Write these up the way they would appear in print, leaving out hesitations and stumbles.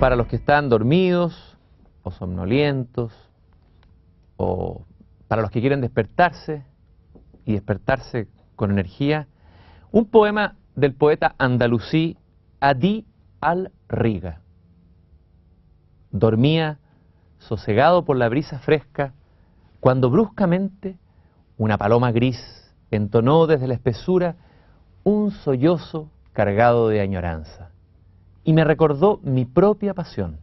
para los que están dormidos o somnolientos, o para los que quieren despertarse y despertarse con energía, un poema del poeta andalusí Adi al-Riga. Dormía sosegado por la brisa fresca cuando bruscamente una paloma gris entonó desde la espesura un sollozo cargado de añoranza y me recordó mi propia pasión.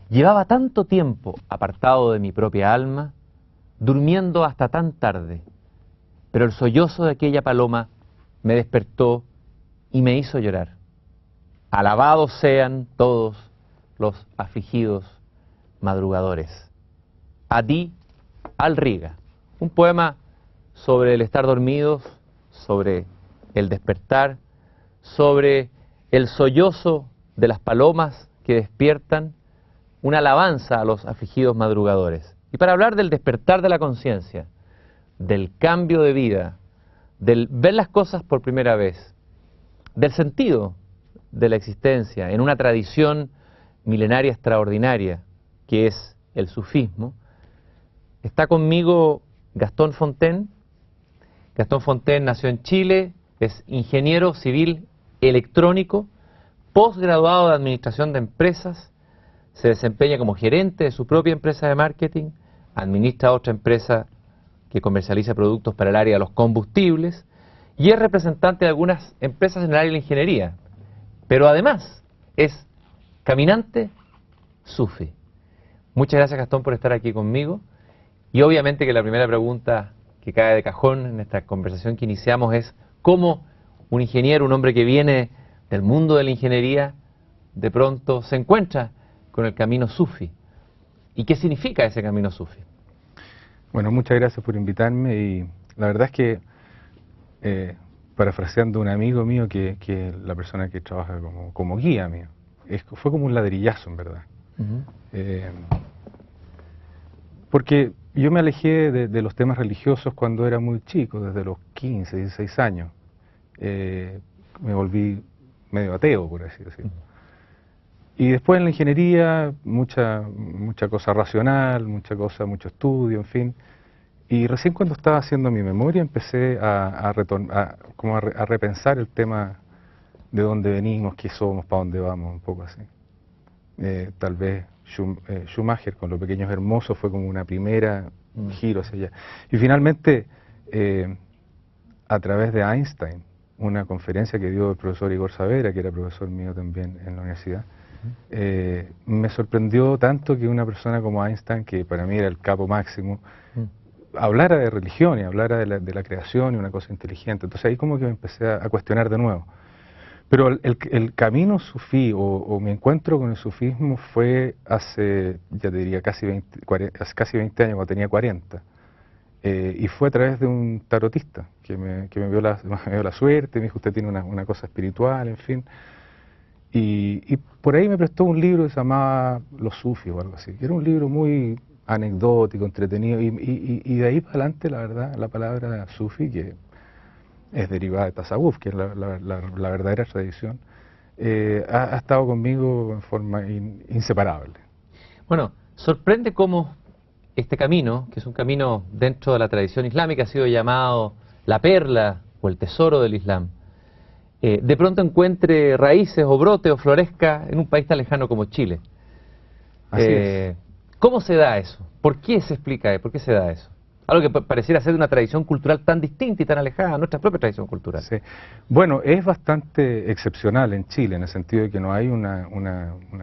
Llevaba tanto tiempo apartado de mi propia alma, durmiendo hasta tan tarde, pero el sollozo de aquella paloma me despertó y me hizo llorar. Alabados sean todos los afligidos madrugadores. Adi al-Riga, un poema sobre el estar dormidos, sobre el despertar, sobre el sollozo de las palomas que despiertan, una alabanza a los afligidos madrugadores. Y para hablar del despertar de la conciencia, del cambio de vida, del ver las cosas por primera vez, del sentido de la existencia en una tradición milenaria extraordinaria que es el sufismo, está conmigo Gastón Fontaine. Gastón Fontaine nació en Chile, es ingeniero civil electrónico, posgraduado de Administración de Empresas, se desempeña como gerente de su propia empresa de marketing, administra otra empresa que comercializa productos para el área de los combustibles y es representante de algunas empresas en el área de la ingeniería, pero además es caminante sufi. Muchas gracias, Gastón, por estar aquí conmigo, y obviamente que la primera pregunta que cae de cajón en esta conversación que iniciamos es cómo un ingeniero, un hombre que viene del mundo de la ingeniería, de pronto se encuentra con el camino sufi. ¿Y qué significa ese camino sufi? Bueno, muchas gracias por invitarme, y la verdad es que, parafraseando a un amigo mío, que la persona que trabaja como guía mío, fue como un ladrillazo, en verdad. Porque yo me alejé de los temas religiosos cuando era muy chico, desde los 15, 16 años. Me volví medio ateo, por así decirlo. Y después en la ingeniería, mucha cosa racional, mucho estudio, en fin. Y recién cuando estaba haciendo mi memoria empecé a repensar el tema de dónde venimos, qué somos, para dónde vamos, un poco así. Tal vez Schumacher con Los Pequeños Hermosos fue como una primera giro hacia allá. Y finalmente, a través de Einstein, una conferencia que dio el profesor Igor Savera, que era profesor mío también en la universidad, me sorprendió tanto que una persona como Einstein, que para mí era el capo máximo, hablara de religión y hablara de la creación y una cosa inteligente. Entonces ahí como que me empecé a cuestionar de nuevo. Pero el camino sufí o mi encuentro con el sufismo fue hace, ya te diría, casi 20 años, cuando tenía 40. Y fue a través de un tarotista que me vio la suerte, me dijo: usted tiene una cosa espiritual, en fin. Y por ahí me prestó un libro que se llamaba Los Sufis o algo así, que era un libro muy anecdótico, entretenido, y de ahí para adelante, la verdad, la palabra sufi, que es derivada de tasawuf, que es la verdadera tradición, ha estado conmigo en forma inseparable. Bueno, sorprende cómo este camino, que es un camino dentro de la tradición islámica, ha sido llamado la perla o el tesoro del Islam, de pronto encuentre raíces o brote o florezca en un país tan lejano como Chile. Así es. ¿Cómo se da eso? ¿Por qué se explica? ¿Por qué se da eso? Algo que pareciera ser de una tradición cultural tan distinta y tan alejada a nuestra propia tradición cultural. Sí. Bueno, es bastante excepcional en Chile, en el sentido de que no hay una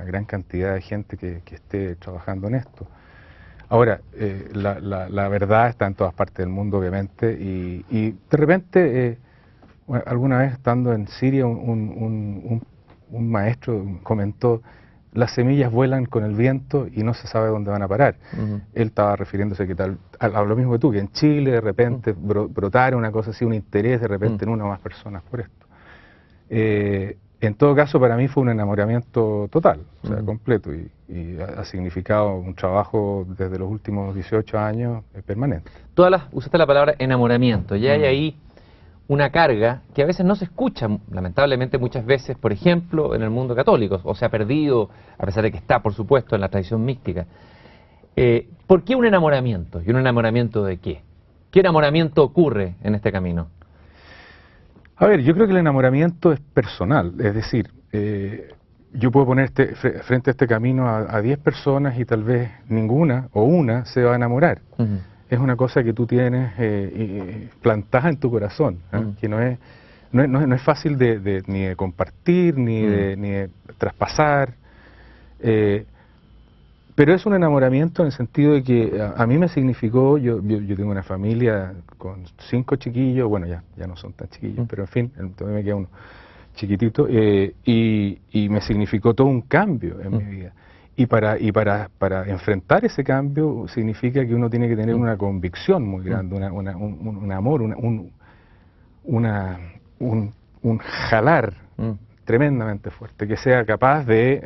gran cantidad de gente que esté trabajando en esto. Ahora, la verdad está en todas partes del mundo, obviamente, y de repente, alguna vez estando en Siria, un maestro comentó: las semillas vuelan con el viento y no se sabe dónde van a parar. Él estaba refiriéndose a lo mismo que tú, que en Chile de repente brotara una cosa así, un interés de repente en una o más personas por esto. En todo caso, para mí fue un enamoramiento total, o sea, completo, y ha significado un trabajo desde los últimos 18 años permanente. Usaste la palabra enamoramiento, y hay ahí una carga que a veces no se escucha, lamentablemente muchas veces, por ejemplo, en el mundo católico, o se ha perdido, a pesar de que está, por supuesto, en la tradición mística. ¿Por qué un enamoramiento? ¿Y un enamoramiento de qué? ¿Qué enamoramiento ocurre en este camino? A ver, yo creo que el enamoramiento es personal, es decir, yo puedo poner frente a este camino a 10 personas y tal vez ninguna o una se va a enamorar. Es una cosa que tú tienes plantada en tu corazón, que no es fácil ni de compartir, ni de traspasar, pero es un enamoramiento en el sentido de que a mí me significó, yo tengo una familia con 5 chiquillos, bueno, ya no son tan chiquillos, pero en fin, todavía me queda uno chiquitito, y me significó todo un cambio en mi vida. Y para enfrentar ese cambio significa que uno tiene que tener una convicción muy grande, un amor, un jalar tremendamente fuerte, que sea capaz es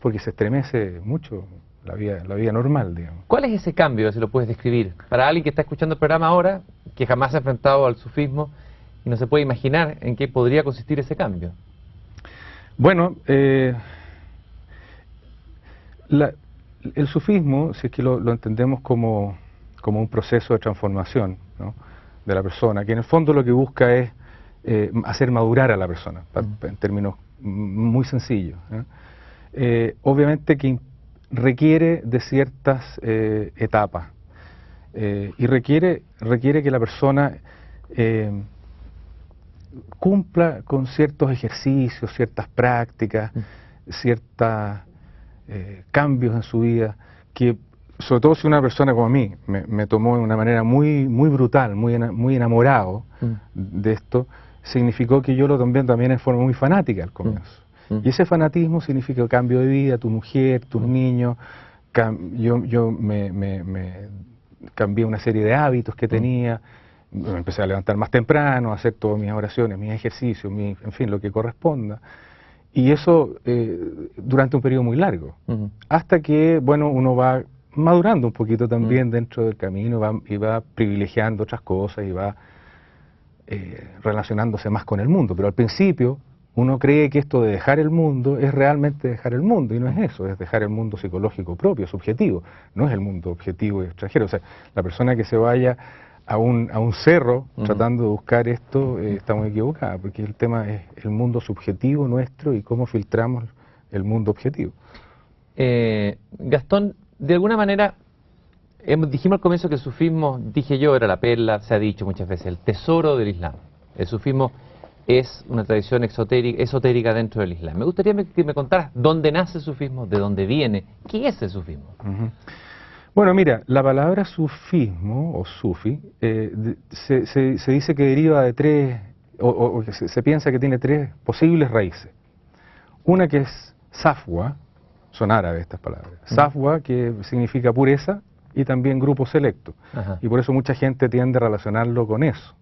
porque se estremece mucho la vida normal, digamos. ¿Cuál es ese cambio, si lo puedes describir? Para alguien que está escuchando el programa ahora, que jamás se ha enfrentado al sufismo y no se puede imaginar en qué podría consistir ese cambio. Bueno, el sufismo, si es que lo entendemos como un proceso de transformación, ¿no?, de la persona, que en el fondo lo que busca es hacer madurar a la persona, en términos muy sencillos, ¿eh? Obviamente que requiere de ciertas etapas y requiere que la persona cumpla con ciertos ejercicios, ciertas prácticas, ciertos cambios en su vida, que sobre todo si una persona como a mí me tomó de una manera muy brutal, muy enamorado de esto, significó que yo lo tomé también en forma muy fanática al comienzo. Y ese fanatismo significa cambio de vida, tu mujer, tus niños. Yo me cambié una serie de hábitos que tenía, me empecé a levantar más temprano, a hacer todas mis oraciones, mis ejercicios, en fin, lo que corresponda. Y eso durante un periodo muy largo, hasta que, bueno, uno va madurando un poquito también dentro del camino y va privilegiando otras cosas y va relacionándose más con el mundo. Pero al principio uno cree que esto de dejar el mundo es realmente dejar el mundo, y no es eso, es dejar el mundo psicológico propio, subjetivo, no es el mundo objetivo y extranjero. O sea, la persona que se vaya a un cerro tratando de buscar esto está muy equivocada, porque el tema es el mundo subjetivo nuestro y cómo filtramos el mundo objetivo. Gastón, de alguna manera, dijimos al comienzo que el sufismo, dije yo, era la perla, se ha dicho muchas veces, el tesoro del Islam. El sufismo es una tradición esotérica dentro del Islam. Me gustaría que me contaras dónde nace el sufismo, de dónde viene, qué es el sufismo. Bueno, mira, la palabra sufismo o sufi se dice que deriva de tres, o se piensa que tiene tres posibles raíces. Una que es safwa, son árabes estas palabras. Safwa, que significa pureza, y también grupo selecto. Y por eso mucha gente tiende a relacionarlo con eso.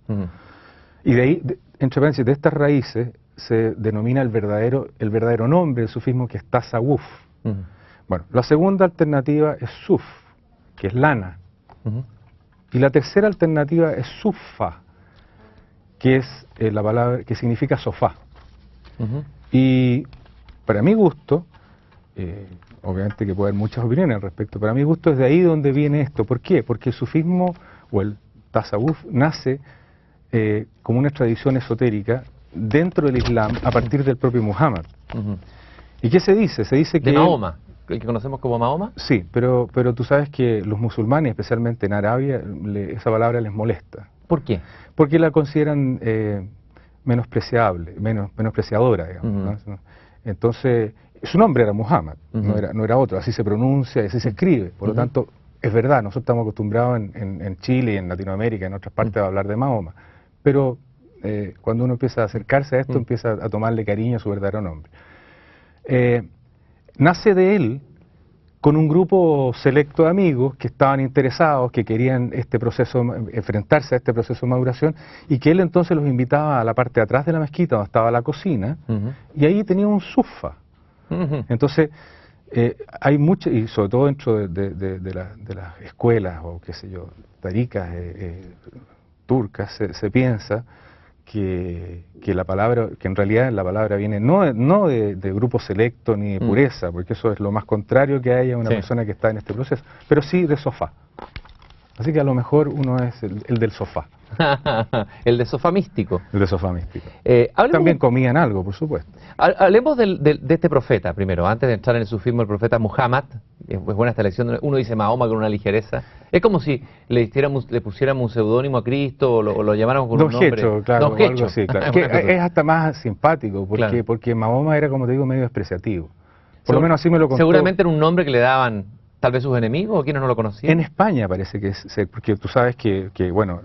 Y de ahí, entre paréntesis, de estas raíces se denomina el verdadero nombre del sufismo, que es tasawuf. Bueno, la segunda alternativa es suf, que es lana. Y la tercera alternativa es sufa, que es la palabra que significa sofá. Y para mi gusto, obviamente que puede haber muchas opiniones al respecto, para mi gusto es de ahí donde viene esto. ¿Por qué? Porque el sufismo o el tasawuf nace como una tradición esotérica dentro del Islam a partir del propio Muhammad. ¿Y qué se dice? Se dice que... ¿De Mahoma? ¿El que conocemos como Mahoma? Sí, pero tú sabes que los musulmanes, especialmente en Arabia, esa palabra les molesta. ¿Por qué? Porque la consideran menospreciable, menospreciadora, digamos, ¿no? Entonces, su nombre era Muhammad, no era otro, así se pronuncia y así se escribe. Por lo tanto, es verdad, nosotros estamos acostumbrados en Chile y en Latinoamérica, en otras partes, a hablar de Mahoma. Pero cuando uno empieza a acercarse a esto, empieza a tomarle cariño a su verdadero nombre. Nace de él con un grupo selecto de amigos que estaban interesados, que querían enfrentarse a este proceso de maduración, y que él entonces los invitaba a la parte de atrás de la mezquita, donde estaba la cocina, y ahí tenía un sufa. Entonces, hay mucho, y sobre todo dentro de las escuelas, o qué sé yo, taricas, turcas se piensa que la palabra, que en realidad la palabra viene no de grupo selecto ni de pureza, porque eso es lo más contrario que haya una persona que está en este proceso, pero sí de sofá. Así que a lo mejor uno es el del sofá. El de sofá místico. El de sofá místico. También comían algo, por supuesto. Hablemos de este profeta primero, antes de entrar en el sufismo, el profeta Muhammad. Es buena esta lección. Uno dice Mahoma con una ligereza. Es como si le pusiéramos un seudónimo a Cristo o lo llamáramos con un nombre. Don Gecho, claro, Don Gecho. algo así, claro. Es hasta más simpático, Claro. porque Mahoma era, como te digo, medio despreciativo. Por lo menos así me lo contó. Seguramente era un nombre que le daban tal vez sus enemigos o quienes no lo conocían. En España parece que es, porque tú sabes que bueno,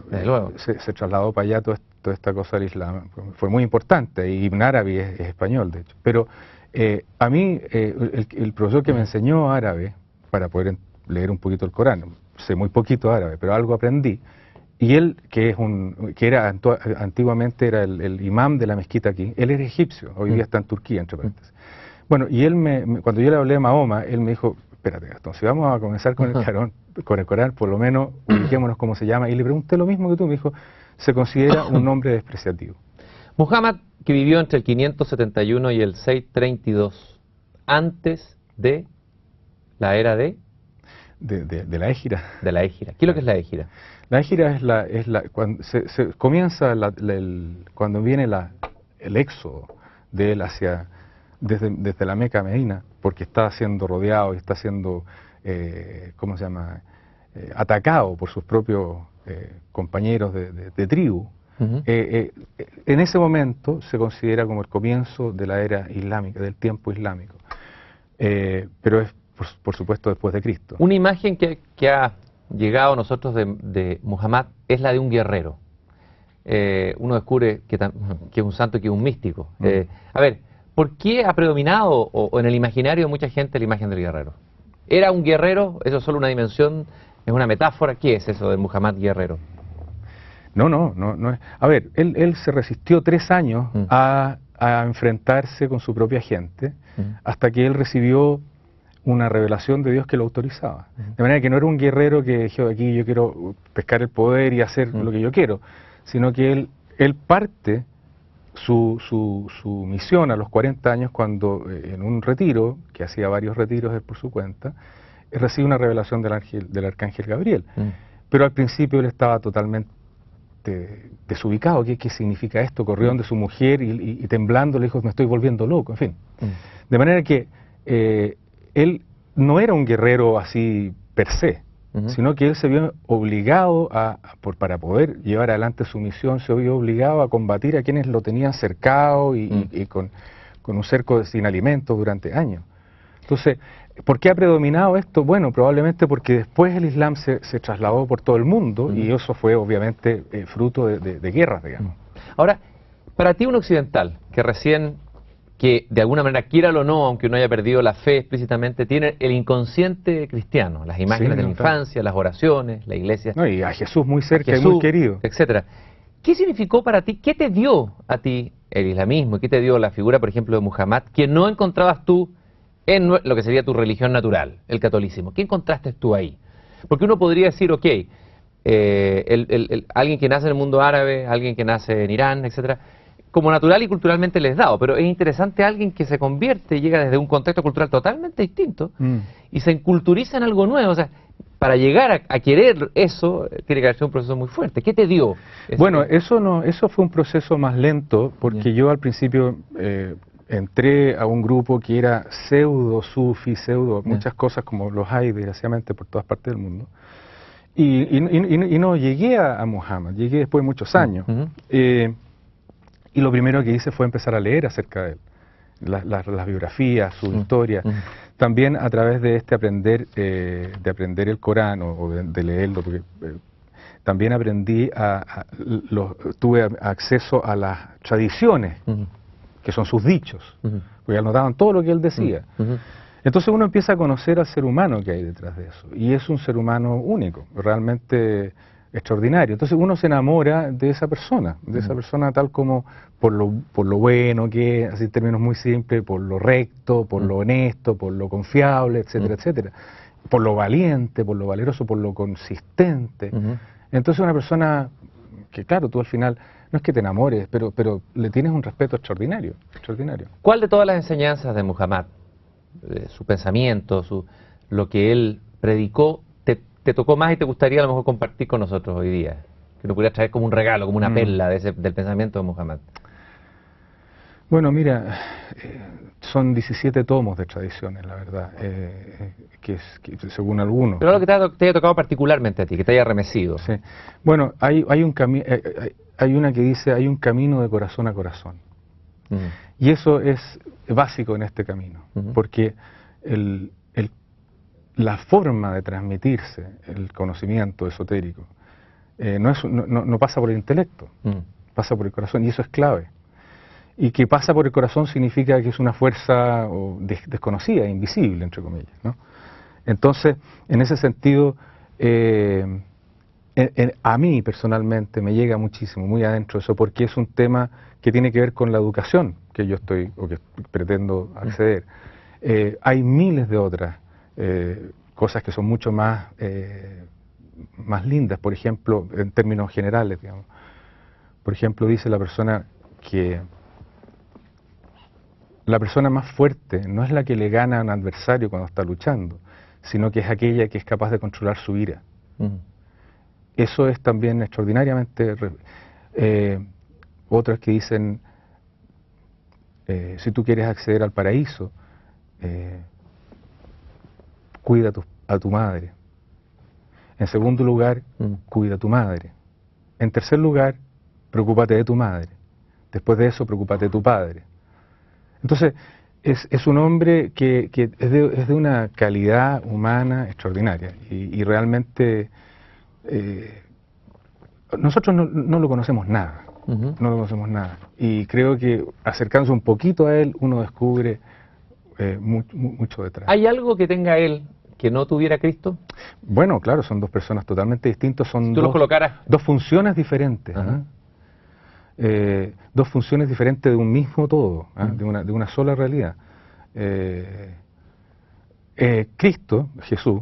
se trasladó para allá toda esta cosa del Islam. Fue muy importante, y Ibn Arabi es español, de hecho. Pero a mí, el profesor que me enseñó árabe, para poder leer un poquito el Corán, sé muy poquito árabe, pero algo aprendí, y él, antiguamente era el imam de la mezquita aquí, él era egipcio, hoy día está en Turquía, entre paréntesis. Bueno, y él cuando yo le hablé de Mahoma, él me dijo: espérate, Gastón, si vamos a comenzar con el Corán, por lo menos ubiquémonos cómo se llama. Y le pregunté lo mismo que tú, me dijo: se considera un nombre despreciativo. Muhammad, que vivió entre el 571 y el 632, antes de la era de la Égira. De la Égira. ¿Qué es lo que es la Égira? La Égira es cuando comienza cuando viene el éxodo de él desde la Meca a Medina, porque está siendo rodeado y está siendo, ¿cómo se llama?, atacado por sus propios compañeros de tribu. En ese momento se considera como el comienzo de la era islámica, del tiempo islámico, pero es por supuesto después de Cristo. Una imagen que ha llegado a nosotros de Muhammad es la de un guerrero. Uno descubre que es un santo, que es un místico. A ver, ¿por qué ha predominado o en el imaginario de mucha gente la imagen del guerrero? ¿Era un guerrero? ¿Eso es solo una dimensión? ¿Es una metáfora? ¿Qué es eso del Muhammad guerrero? No es. A ver, él se resistió 3 años a enfrentarse con su propia gente, hasta que él recibió una revelación de Dios que lo autorizaba. De manera que no era un guerrero que dijo: aquí yo quiero pescar el poder y hacer lo que yo quiero, sino que él parte su misión a los 40 años cuando en un retiro, que hacía varios retiros él por su cuenta, recibe una revelación del arcángel Gabriel. Pero al principio él estaba totalmente desubicado. ¿Qué significa esto? Corrió donde su mujer y temblando le dijo: me estoy volviendo loco, en fin. De manera que él no era un guerrero así per se, sino que él se vio obligado para poder llevar adelante su misión, se vio obligado a combatir a quienes lo tenían cercado y con un cerco sin alimentos durante años. Entonces, ¿por qué ha predominado esto? Bueno, probablemente porque después el Islam se trasladó por todo el mundo y eso fue obviamente fruto de guerras, digamos. Ahora, para ti un occidental que de alguna manera, quiéralo o no, aunque uno haya perdido la fe explícitamente, tiene el inconsciente cristiano, las imágenes de la infancia, las oraciones, la iglesia. No, y a Jesús muy cerca y muy querido. Etcétera. ¿Qué significó para ti, qué te dio a ti el islamismo, qué te dio la figura, por ejemplo, de Muhammad, que no encontrabas tú en lo que sería tu religión natural, el catolicismo? ¿Qué encontraste tú ahí? Porque uno podría decir, ok, alguien que nace en el mundo árabe, alguien que nace en Irán, etcétera, como natural y culturalmente les dado, pero es interesante alguien que se convierte y llega desde un contexto cultural totalmente distinto y se enculturiza en algo nuevo. O sea, para llegar a querer eso, tiene que haber sido un proceso muy fuerte. ¿Qué te dio? Bueno, eso fue un proceso más lento, porque yo al principio entré a un grupo que era pseudo-sufi, muchas cosas como los hay desgraciadamente por todas partes del mundo. Y no llegué a Muhammad, llegué después de muchos años. Y lo primero que hice fue empezar a leer acerca de él, las biografías, su historia. También a través de aprender el Corán o de leerlo, porque también aprendí tuve acceso a las tradiciones, que son sus dichos, porque anotaban todo lo que él decía. Entonces uno empieza a conocer al ser humano que hay detrás de eso, y es un ser humano único, realmente extraordinario. Entonces uno se enamora de esa persona tal como por lo bueno que es, así en términos muy simples, por lo recto, por lo honesto, por lo confiable, etcétera, etcétera, por lo valiente, por lo valeroso, por lo consistente. Entonces una persona que claro, tú al final no es que te enamores, pero le tienes un respeto extraordinario, extraordinario. ¿Cuál de todas las enseñanzas de Muhammad, su pensamiento, lo que él predicó, te tocó más y te gustaría a lo mejor compartir con nosotros hoy día? Que lo pudieras traer como un regalo, como una perla del pensamiento de Muhammad. Bueno, mira, son 17 tomos de tradiciones, la verdad, que según algunos. Pero lo que te haya tocado particularmente a ti, que te haya remecido. Sí. Bueno, hay una que dice, hay un camino de corazón a corazón. Y eso es básico en este camino, porque la forma de transmitirse el conocimiento esotérico no pasa por el intelecto, pasa por el corazón, y eso es clave. Y que pasa por el corazón significa que es una fuerza desconocida, invisible, entre comillas, ¿no? Entonces, en ese sentido, a mí personalmente me llega muchísimo, muy adentro eso, porque es un tema que tiene que ver con la educación que yo estoy, o que pretendo acceder. Hay miles de otras cosas que son mucho más lindas, por ejemplo, en términos generales, digamos. Por ejemplo, dice la persona que la persona más fuerte no es la que le gana a un adversario cuando está luchando, sino que es aquella que es capaz de controlar su ira. Eso es también extraordinariamente... otras que dicen, si tú quieres acceder al paraíso, cuida a tu madre. En segundo lugar, cuida a tu madre. En tercer lugar, preocúpate de tu madre. Después de eso, preocúpate de tu padre. Entonces, es un hombre que es de una calidad humana extraordinaria y realmente nosotros no lo conocemos nada, no lo conocemos nada. Y creo que acercándose un poquito a él, uno descubre mucho detrás. ¿Hay algo que tenga él que no tuviera Cristo? Bueno, claro, son dos personas totalmente distintas, son si tú los colocaras... dos funciones diferentes. Dos funciones diferentes de un mismo todo, de una sola realidad. Cristo, Jesús,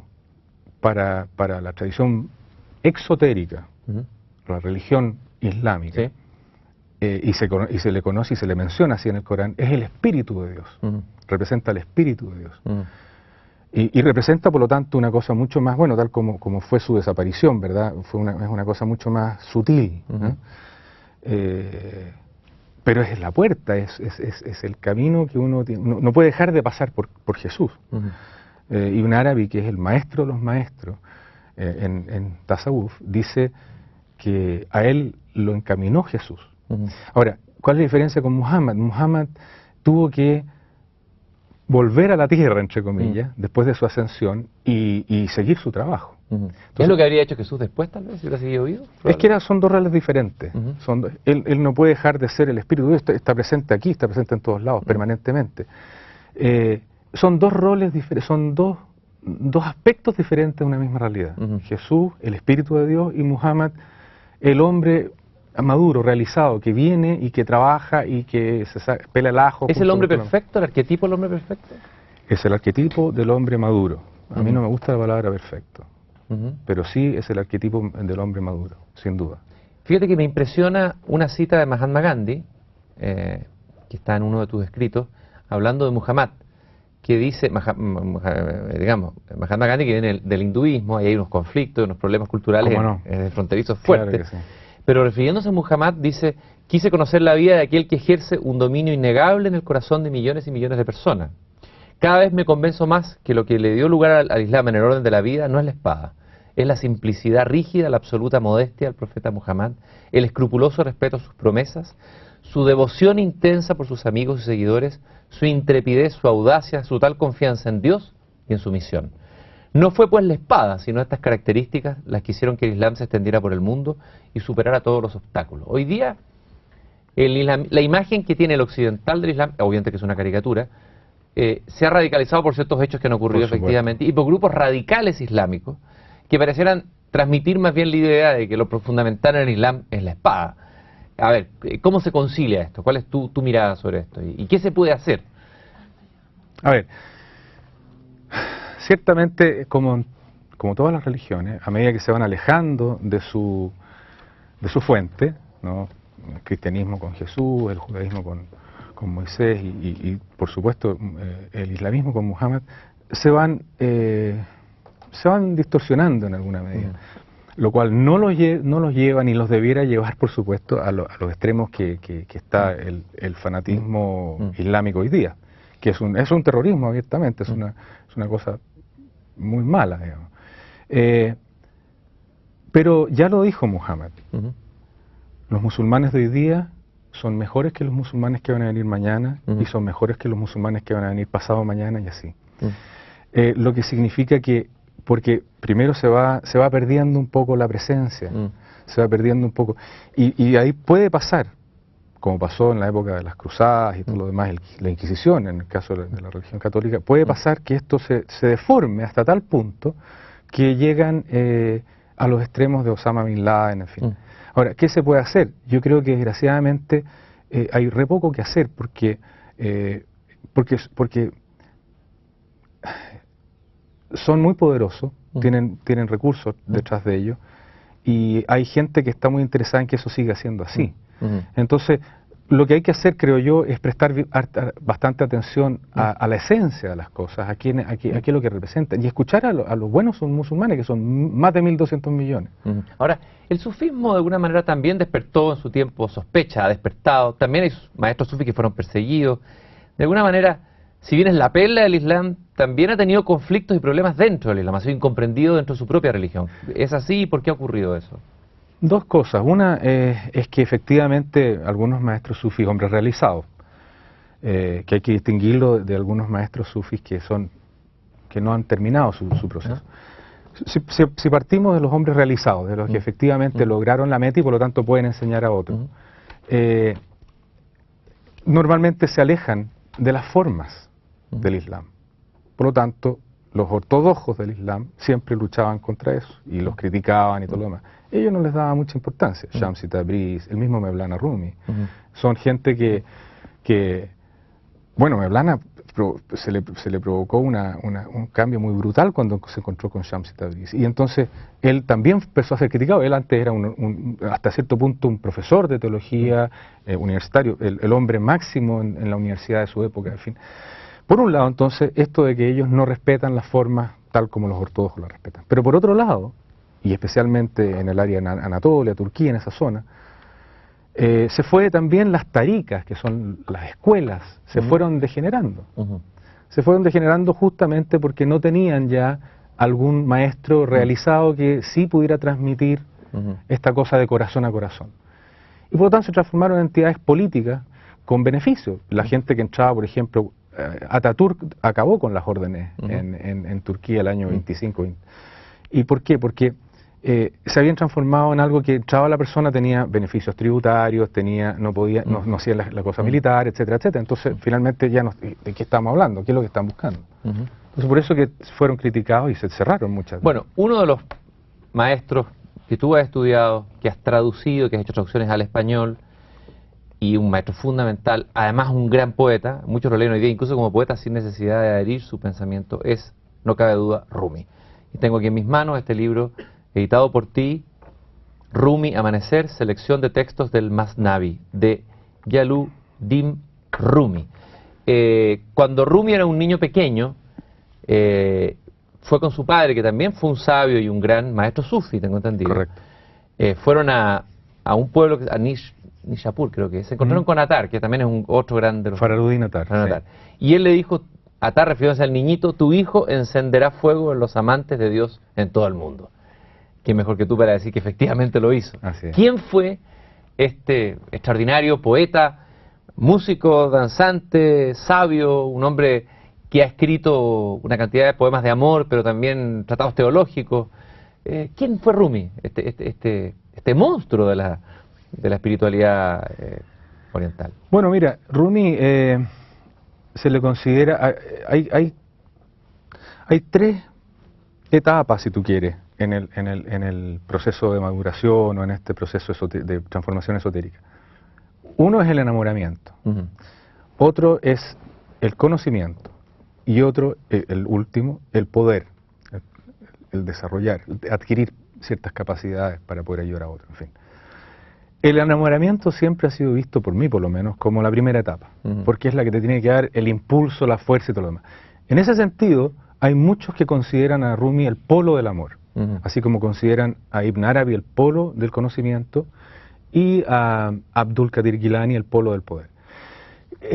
para la tradición exotérica, la religión islámica, ¿sí? y se le conoce y se le menciona así en el Corán, es el Espíritu de Dios, representa el Espíritu de Dios. Y representa, por lo tanto, una cosa mucho más, bueno, tal como fue su desaparición, ¿verdad? Es una cosa mucho más sutil. Pero es la puerta, es el camino que uno no puede dejar de pasar por Jesús. Y un árabe que es el maestro de los maestros en Tasawuf dice que a él lo encaminó Jesús. Ahora, ¿cuál es la diferencia con Muhammad? Muhammad tuvo que volver a la tierra, entre comillas, después de su ascensión y seguir su trabajo. Entonces, ¿es lo que habría hecho Jesús después, tal vez, si hubiera seguido vivo? Es que son dos roles diferentes. Él no puede dejar de ser el Espíritu de Dios, está presente aquí, está presente en todos lados, permanentemente. Son dos roles diferentes, son dos aspectos diferentes de una misma realidad. Jesús, el Espíritu de Dios, y Muhammad, el hombre maduro, realizado, que viene y que trabaja y que pela el ajo. ¿Es el hombre perfecto, el arquetipo del hombre perfecto? Es el arquetipo del hombre maduro. A mí no me gusta la palabra perfecto, pero sí es el arquetipo del hombre maduro, sin duda. Fíjate que me impresiona una cita de Mahatma Gandhi, que está en uno de tus escritos, hablando de Muhammad, que dice, Mahatma Gandhi, que viene del hinduismo, y hay unos conflictos, unos problemas culturales fronterizos fuertes. Claro que sí. Pero refiriéndose a Muhammad, dice, quise conocer la vida de aquel que ejerce un dominio innegable en el corazón de millones y millones de personas. Cada vez me convenzo más que lo que le dio lugar al Islam en el orden de la vida no es la espada, es la simplicidad rígida, la absoluta modestia del profeta Muhammad, el escrupuloso respeto a sus promesas, su devoción intensa por sus amigos y seguidores, su intrepidez, su audacia, su tal confianza en Dios y en su misión. No fue pues la espada, sino estas características las que hicieron que el Islam se extendiera por el mundo y superara todos los obstáculos. Hoy día, la imagen que tiene el occidental del Islam, obviamente que es una caricatura, se ha radicalizado por ciertos hechos que han ocurrido efectivamente y por grupos radicales islámicos que parecieran transmitir más bien la idea de que lo fundamental en el Islam es la espada. A ver, ¿cómo se concilia esto? ¿Cuál es tu mirada sobre esto? ¿Y qué se puede hacer? A ver, ciertamente, como todas las religiones, a medida que se van alejando de su de su fuente, ¿no? El cristianismo con Jesús, el judaísmo con Moisés y por supuesto el islamismo con Muhammad, se van distorsionando en alguna medida, lo cual no los lleva ni los debiera llevar, por supuesto, a los extremos que está el fanatismo islámico hoy día, que es un terrorismo abiertamente, es una cosa muy mala, digamos. Pero ya lo dijo Muhammad, los musulmanes de hoy día son mejores que los musulmanes que van a venir mañana y son mejores que los musulmanes que van a venir pasado mañana y así. Lo que significa que, porque primero se va perdiendo un poco la presencia, se va perdiendo un poco, y ahí puede pasar, como pasó en la época de las cruzadas y todo lo demás, la Inquisición, en el caso de la religión católica, puede pasar que esto se deforme hasta tal punto que llegan a los extremos de Osama Bin Laden, en fin. Ahora, ¿qué se puede hacer? Yo creo que desgraciadamente hay re poco que hacer porque son muy poderosos, tienen recursos detrás de ellos y hay gente que está muy interesada en que eso siga siendo así. Entonces, lo que hay que hacer, creo yo, es prestar bastante atención a la esencia de las cosas, a qué es lo que representan, y escuchar a los buenos musulmanes, que son más de 1.200 millones. Ahora, el sufismo de alguna manera también despertó en su tiempo sospecha, ha despertado, también hay maestros sufis que fueron perseguidos. De alguna manera, si bien es la perla del Islam, también ha tenido conflictos y problemas dentro del Islam, ha sido incomprendido dentro de su propia religión. ¿Es así? ¿Por qué ha ocurrido eso? Dos cosas. Una es que efectivamente algunos maestros sufis, hombres realizados, que hay que distinguirlo de algunos maestros sufis que no han terminado su proceso. Si partimos de los hombres realizados, de los que efectivamente lograron la meta y por lo tanto pueden enseñar a otros, normalmente se alejan de las formas del Islam. Por lo tanto, los ortodoxos del Islam siempre luchaban contra eso y los criticaban y todo lo demás. Ellos no les daba mucha importancia. Shamsi Tabriz, el mismo Mevlana Rumi, son gente que bueno, Mevlana se le provocó un cambio muy brutal cuando se encontró con Shamsi Tabriz. Y entonces él también empezó a ser criticado. Él antes era hasta cierto punto un profesor de teología universitario, el hombre máximo en la universidad de su época, en fin. Por un lado, entonces, esto de que ellos no respetan las formas tal como los ortodoxos las respetan. Pero por otro lado, y especialmente en el área de Anatolia, Turquía, en esa zona, se fue también las taricas, que son las escuelas, se fueron degenerando. Se fueron degenerando justamente porque no tenían ya algún maestro realizado que sí pudiera transmitir esta cosa de corazón a corazón. Y por lo tanto se transformaron en entidades políticas con beneficios. La gente que entraba, por ejemplo, Atatürk acabó con las órdenes en Turquía el año 25. ¿Y por qué? Porque se habían transformado en algo que entraba la persona, tenía beneficios tributarios, no hacía la cosa militar, etcétera, etcétera. Entonces, finalmente, ¿de qué estamos hablando? ¿Qué es lo que están buscando? Entonces, por eso que fueron criticados y se cerraron muchas veces. Bueno, uno de los maestros que tú has estudiado, que has traducido, que has hecho traducciones al español, y un maestro fundamental, además un gran poeta, muchos lo leen hoy día incluso como poeta sin necesidad de adherir su pensamiento, es, no cabe duda, Rumi. Y tengo aquí en mis manos este libro editado por ti, Rumi, Amanecer, selección de textos del Masnavi, de Jalaluddin Rumi. Cuando Rumi era un niño pequeño, fue con su padre, que también fue un sabio y un gran maestro sufi, tengo entendido. Correcto. Fueron a un pueblo, a Nishapur creo que es, se encontraron con Atar, que también es otro gran de los... Fararuddin Atar. Sí. Y él le dijo, Atar, refiriéndose al niñito, tu hijo encenderá fuego en los amantes de Dios en todo el mundo. ¿Quién mejor que tú para decir que efectivamente lo hizo? Así es. ¿Quién fue este extraordinario poeta, músico, danzante, sabio, un hombre que ha escrito una cantidad de poemas de amor, pero también tratados teológicos? ¿Quién fue Rumi, este monstruo de la espiritualidad oriental? Bueno, mira, Rumi se le considera... Hay tres etapas, si tú quieres, en el proceso de maduración o en este proceso de transformación esotérica. Uno es el enamoramiento, otro es el conocimiento y otro, el último, el poder, el desarrollar, adquirir ciertas capacidades para poder ayudar a otros, en fin. El enamoramiento siempre ha sido visto por mí, por lo menos, como la primera etapa, porque es la que te tiene que dar el impulso, la fuerza y todo lo demás. En ese sentido, hay muchos que consideran a Rumi el polo del amor, así como consideran a Ibn Arabi el polo del conocimiento y a Abdul Qadir Gilani el polo del poder.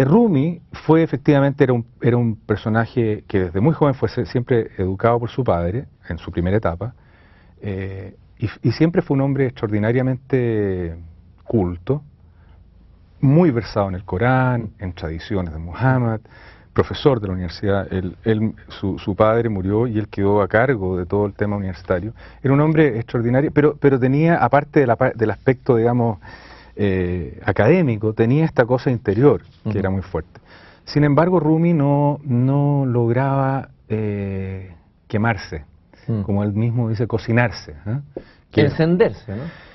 Rumi fue efectivamente, era un personaje que desde muy joven fue siempre educado por su padre, en su primera etapa, y siempre fue un hombre extraordinariamente culto, muy versado en el Corán, en tradiciones de Muhammad, profesor de la universidad. Su padre murió y él quedó a cargo de todo el tema universitario. Era un hombre extraordinario, pero tenía, aparte del aspecto, digamos, académico, tenía esta cosa interior que era muy fuerte. Sin embargo, Rumi no lograba quemarse, como él mismo dice, cocinarse. Encenderse, ¿no?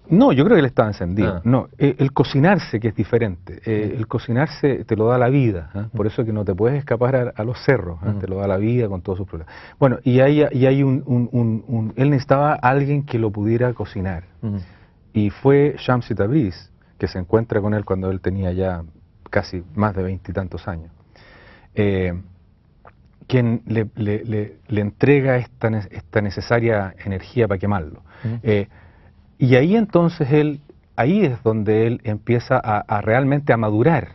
No, yo creo que él estaba encendido. No, el cocinarse, que es diferente. El cocinarse te lo da la vida. Por eso que no te puedes escapar a los cerros. Te lo da la vida con todos sus problemas. Bueno, y hay él necesitaba a alguien que lo pudiera cocinar. Y fue Shamsi Tabriz, que se encuentra con él cuando él tenía ya casi más de 20 y tantos años, quien le entrega esta necesaria energía para quemarlo. Y ahí entonces ahí es donde él empieza a realmente a madurar,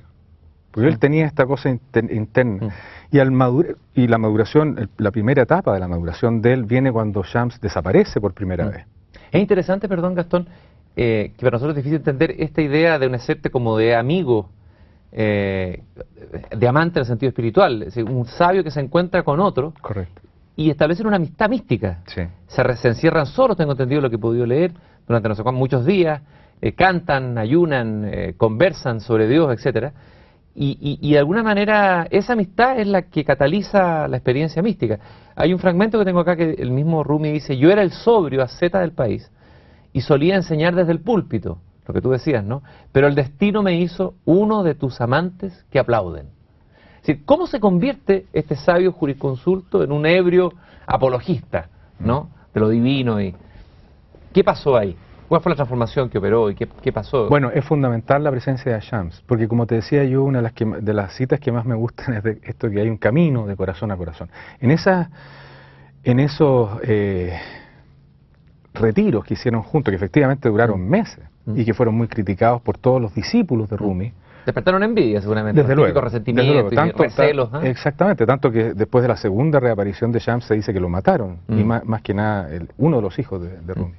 porque él tenía esta cosa interna. Y la maduración, la primera etapa de la maduración de él viene cuando Shams desaparece por primera vez. Es interesante, perdón Gastón, que para nosotros es difícil entender esta idea de un hacerte como de amigo, de amante en el sentido espiritual, es decir, un sabio que se encuentra con otro. Correcto. Y establecen una amistad mística. Sí. Se encierran solos, tengo entendido lo que he podido leer, durante no sé cuántos, muchos días, cantan, ayunan, conversan sobre Dios, etcétera. Y de alguna manera esa amistad es la que cataliza la experiencia mística. Hay un fragmento que tengo acá que el mismo Rumi dice: yo era el sobrio asceta del país y solía enseñar desde el púlpito, lo que tú decías, ¿no? Pero el destino me hizo uno de tus amantes que aplauden. Es decir, ¿cómo se convierte este sabio jurisconsulto en un ebrio apologista, ¿no?, de lo divino? ¿Y qué pasó ahí? ¿Cuál fue la transformación que operó y qué pasó? Bueno, es fundamental la presencia de Shams, porque como te decía yo, una de las citas que más me gustan es de esto, que hay un camino de corazón a corazón. En esos retiros que hicieron juntos, que efectivamente duraron meses y que fueron muy criticados por todos los discípulos de Rumi. Despertaron envidia seguramente, desde luego, resentimiento, tanto, recelos. Exactamente, tanto que después de la segunda reaparición de Shams se dice que lo mataron, y más que nada uno de los hijos de Rumi,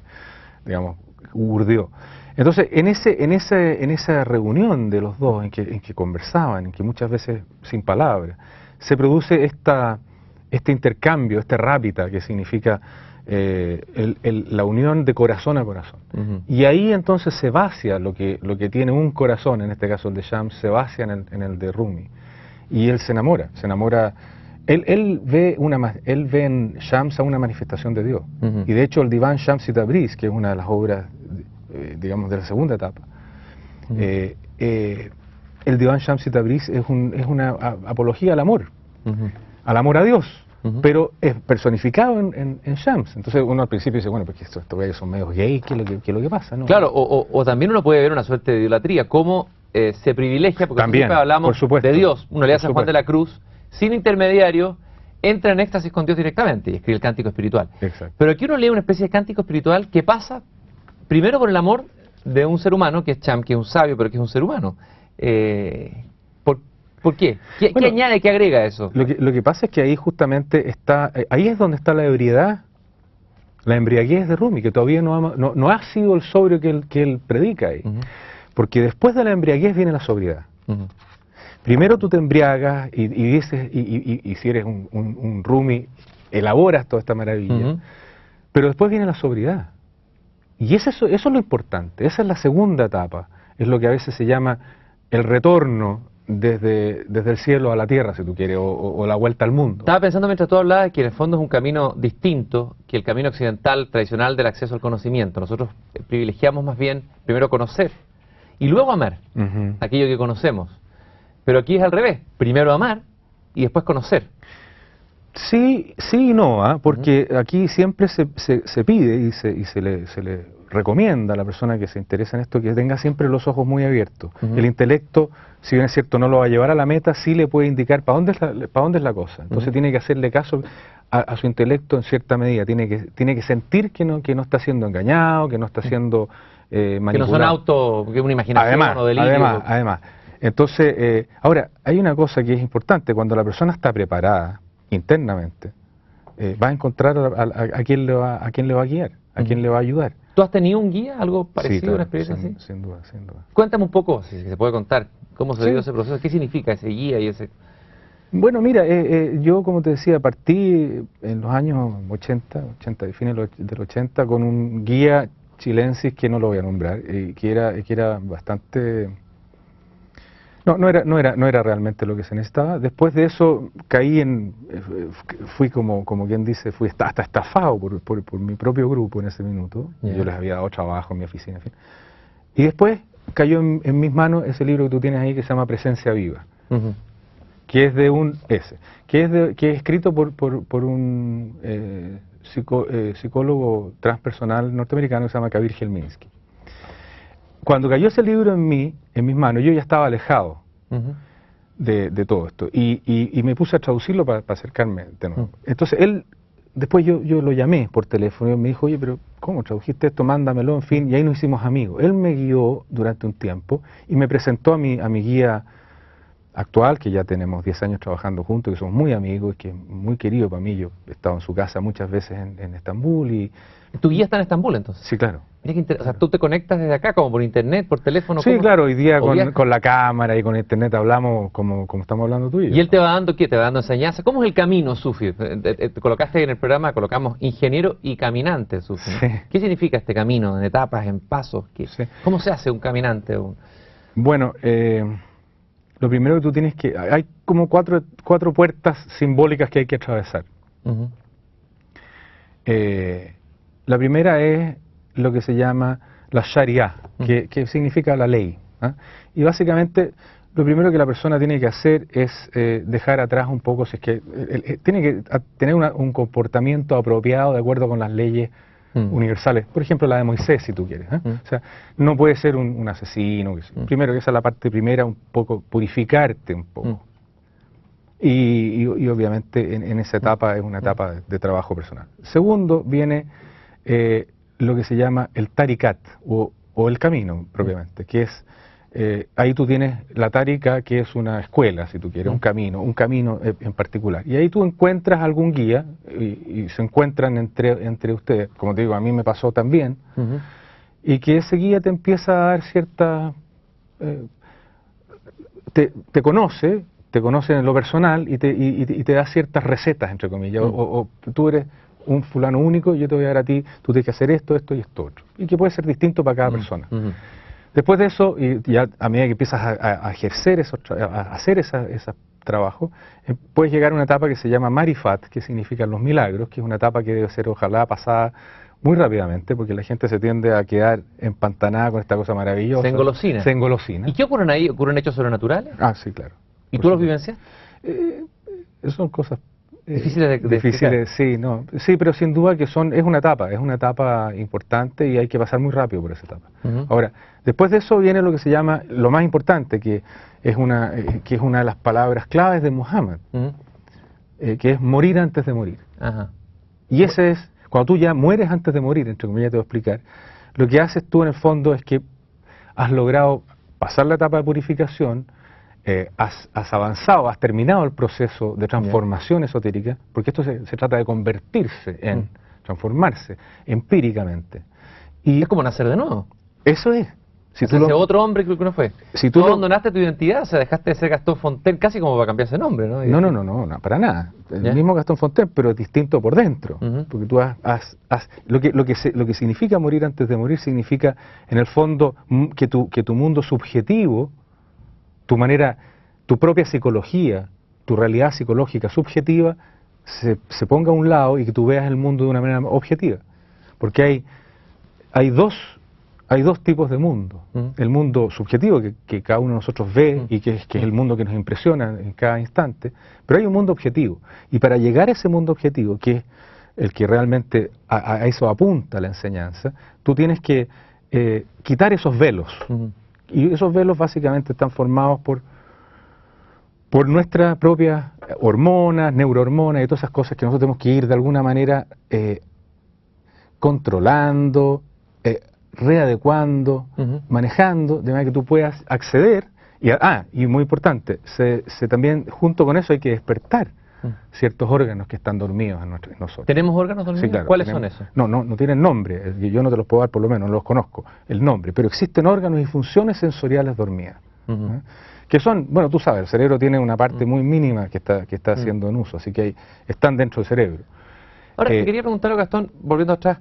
digamos, urdió. Entonces, en esa reunión de los dos, en que conversaban, en que muchas veces sin palabras, se produce este intercambio, este rápita, que significa la unión de corazón a corazón. Y ahí entonces se vacía lo que tiene un corazón, en este caso el de Shams, se vacía en el de Rumi. Y él se enamora. Él ve en Shams a una manifestación de Dios. Y de hecho el Divan Shamsi Tabriz, que es una de las obras, digamos, de la segunda etapa, el Divan Shamsi Tabriz es una apología al amor a Dios. Pero es personificado en Shams. Entonces uno al principio dice, bueno, porque estos gallos son medios gays, ¿qué es lo que pasa? ¿No? Claro, o también uno puede ver una suerte de idolatría, cómo se privilegia, porque también, siempre hablamos de Dios, uno le hace a Juan de la Cruz, sin intermediario, entra en éxtasis con Dios directamente y escribe el cántico espiritual. Exacto. Pero aquí uno lee una especie de cántico espiritual que pasa primero por el amor de un ser humano, que es Shams, que es un sabio, pero que es un ser humano. ¿Por qué? ¿Qué añade, qué agrega eso? Lo que pasa es que ahí justamente ahí es donde está la ebriedad, la embriaguez de Rumi, que todavía no ha sido el sobrio que él predica ahí. Porque después de la embriaguez viene la sobriedad. Primero tú te embriagas y dices, y si eres un Rumi, elaboras toda esta maravilla, pero después viene la sobriedad. Y eso es lo importante, esa es la segunda etapa, es lo que a veces se llama el retorno desde el cielo a la tierra, si tú quieres, o la vuelta al mundo. Estaba pensando mientras tú hablabas que en el fondo es un camino distinto que el camino occidental tradicional del acceso al conocimiento. Nosotros privilegiamos más bien primero conocer y luego amar aquello que conocemos. Pero aquí es al revés, primero amar y después conocer. Sí y no, porque aquí siempre se pide y se le recomienda a la persona que se interesa en esto que tenga siempre los ojos muy abiertos. El intelecto, si bien es cierto, no lo va a llevar a la meta, sí le puede indicar para dónde es la cosa. Entonces tiene que hacerle caso a su intelecto en cierta medida. Tiene que sentir que no está siendo engañado, que no está siendo manipulado. Que no son auto, que es una imaginación o delirio. Además. Entonces, ahora, hay una cosa que es importante. Cuando la persona está preparada internamente, va a encontrar a quién le va a guiar, a quién le va a ayudar. ¿Tú has tenido un guía, algo parecido, Sí, claro, una experiencia así? sin duda. Cuéntame un poco, si se puede contar, cómo se dio ese proceso, qué significa ese guía y ese... Bueno, mira, yo como te decía, partí en los años 80, fines del 80, con un guía chilensis que no lo voy a nombrar, que era bastante... No era realmente lo que se necesitaba. Después de eso fui como quien dice, fui hasta estafado por mi propio grupo en ese minuto. Yeah. Yo les había dado trabajo en mi oficina, en fin. Y después cayó en mis manos ese libro que tú tienes ahí que se llama Presencia Viva, que es que es escrito por un psicólogo transpersonal norteamericano que se llama Kabir Gelminski. Cuando cayó ese libro en mis manos, yo ya estaba alejado de todo esto y me puse a traducirlo para acercarme de nuevo. Entonces después yo lo llamé por teléfono y me dijo, oye, pero ¿cómo tradujiste esto? Mándamelo, en fin, y ahí nos hicimos amigos. Él me guió durante un tiempo y me presentó a mi guía actual, que ya tenemos 10 años trabajando juntos, que somos muy amigos, que es muy querido para mí. Yo he estado en su casa muchas veces en Estambul y... ¿Tu guía está en Estambul entonces? Sí, claro. Mira que o sea, tú te conectas desde acá, como por internet, por teléfono. Sí, ¿cómo? claro, hoy día con la cámara y con internet hablamos como estamos hablando tú y yo. ¿Y él te va dando qué? ¿Te va dando enseñanza? ¿Cómo es el camino, Sufi? Te colocaste en el programa, colocamos ingeniero y caminante, Sufi. Sí. ¿Qué significa este camino? ¿En etapas, en pasos? Sí. ¿Cómo se hace un caminante? Bueno, lo primero que tú tienes que... Hay como cuatro puertas simbólicas que hay que atravesar. La primera es lo que se llama la Sharia, que significa la ley. Y básicamente lo primero que la persona tiene que hacer es dejar atrás un poco, si es que tiene que tener un comportamiento apropiado de acuerdo con las leyes universales. Por ejemplo, la de Moisés, si tú quieres. O sea, no puede ser un asesino. Primero, esa es la parte primera, un poco purificarte un poco. Y obviamente en esa etapa es una etapa de trabajo personal. Segundo, viene lo que se llama el tarikat, o el camino propiamente, que es, ahí tú tienes la tarika, que es una escuela, si tú quieres, un camino en particular. Y ahí tú encuentras algún guía, y se encuentran entre ustedes, como te digo, a mí me pasó también, y que ese guía te empieza a dar cierta... te conoce en lo personal y te da ciertas recetas, entre comillas, o tú eres un fulano único, yo te voy a dar a ti, tú tienes que hacer esto y esto otro, y que puede ser distinto para cada persona. Después de eso, y ya a medida que empiezas a ejercer a hacer esos trabajos, puedes llegar a una etapa que se llama Marifat, que significa los milagros, que es una etapa que debe ser ojalá pasada muy rápidamente, porque la gente se tiende a quedar empantanada con esta cosa maravillosa. Se engolosina. ¿Y qué ocurren ahí? ¿Ocurren hechos sobrenaturales? Ah, sí, claro. ¿Y tú los vivencias? Son cosas difíciles de explicar. Sí, pero sin duda que es una etapa importante y hay que pasar muy rápido por esa etapa. Ahora, después de eso viene lo que se llama lo más importante, que es una de las palabras claves de Muhammad, que es morir antes de morir. Y ese es, cuando tú ya mueres antes de morir, entre comillas te voy a explicar, lo que haces tú en el fondo es que has logrado pasar la etapa de purificación, has avanzado, has terminado el proceso de transformación esotérica, porque esto se trata de convertirse en, transformarse empíricamente. Y es como nacer de nuevo. Eso es. Si ese otro hombre creo que no fue. Si tú abandonaste tu identidad, o sea, dejaste de ser Gastón Fontaine casi como para cambiarse de nombre, ¿no? No, para nada. El mismo Gastón Fontaine, pero distinto por dentro. Porque tú lo que significa morir antes de morir significa, en el fondo, que tu mundo subjetivo, tu propia psicología, tu realidad psicológica subjetiva, se ponga a un lado y que tú veas el mundo de una manera objetiva. Porque hay dos tipos de mundo. El mundo subjetivo que cada uno de nosotros ve y que es el mundo que nos impresiona en cada instante, pero hay un mundo objetivo. Y para llegar a ese mundo objetivo, que es el que realmente a eso apunta la enseñanza, tú tienes que quitar esos velos. Y esos velos básicamente están formados por nuestras propias hormonas, neurohormonas y todas esas cosas que nosotros tenemos que ir de alguna manera controlando, readecuando, manejando, de manera que tú puedas acceder. Y muy importante, también junto con eso hay que despertar ciertos órganos que están dormidos en nosotros. ¿Tenemos órganos dormidos? Sí, claro, ¿Cuáles son esos? No tienen nombre, yo no te los puedo dar por lo menos, no los conozco, el nombre, pero existen órganos y funciones sensoriales dormidas. Que son, bueno, tú sabes, el cerebro tiene una parte muy mínima que está haciendo en uso, así que están dentro del cerebro. Ahora, te quería preguntar, Gastón, volviendo atrás,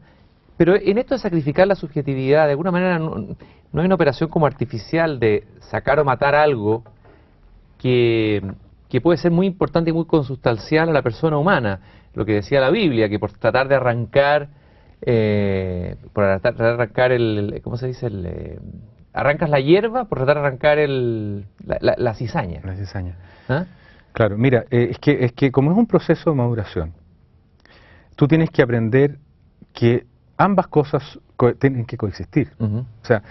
pero en esto de sacrificar la subjetividad, de alguna manera no hay una operación como artificial de sacar o matar algo que puede ser muy importante y muy consustancial a la persona humana. Lo que decía la Biblia, que por tratar de arrancar, ¿cómo se dice? Arrancas la hierba por tratar de arrancar la cizaña. La cizaña. ¿Ah? Claro, mira, es que como es un proceso de maduración, tú tienes que aprender que ambas cosas tienen que coexistir. O sea,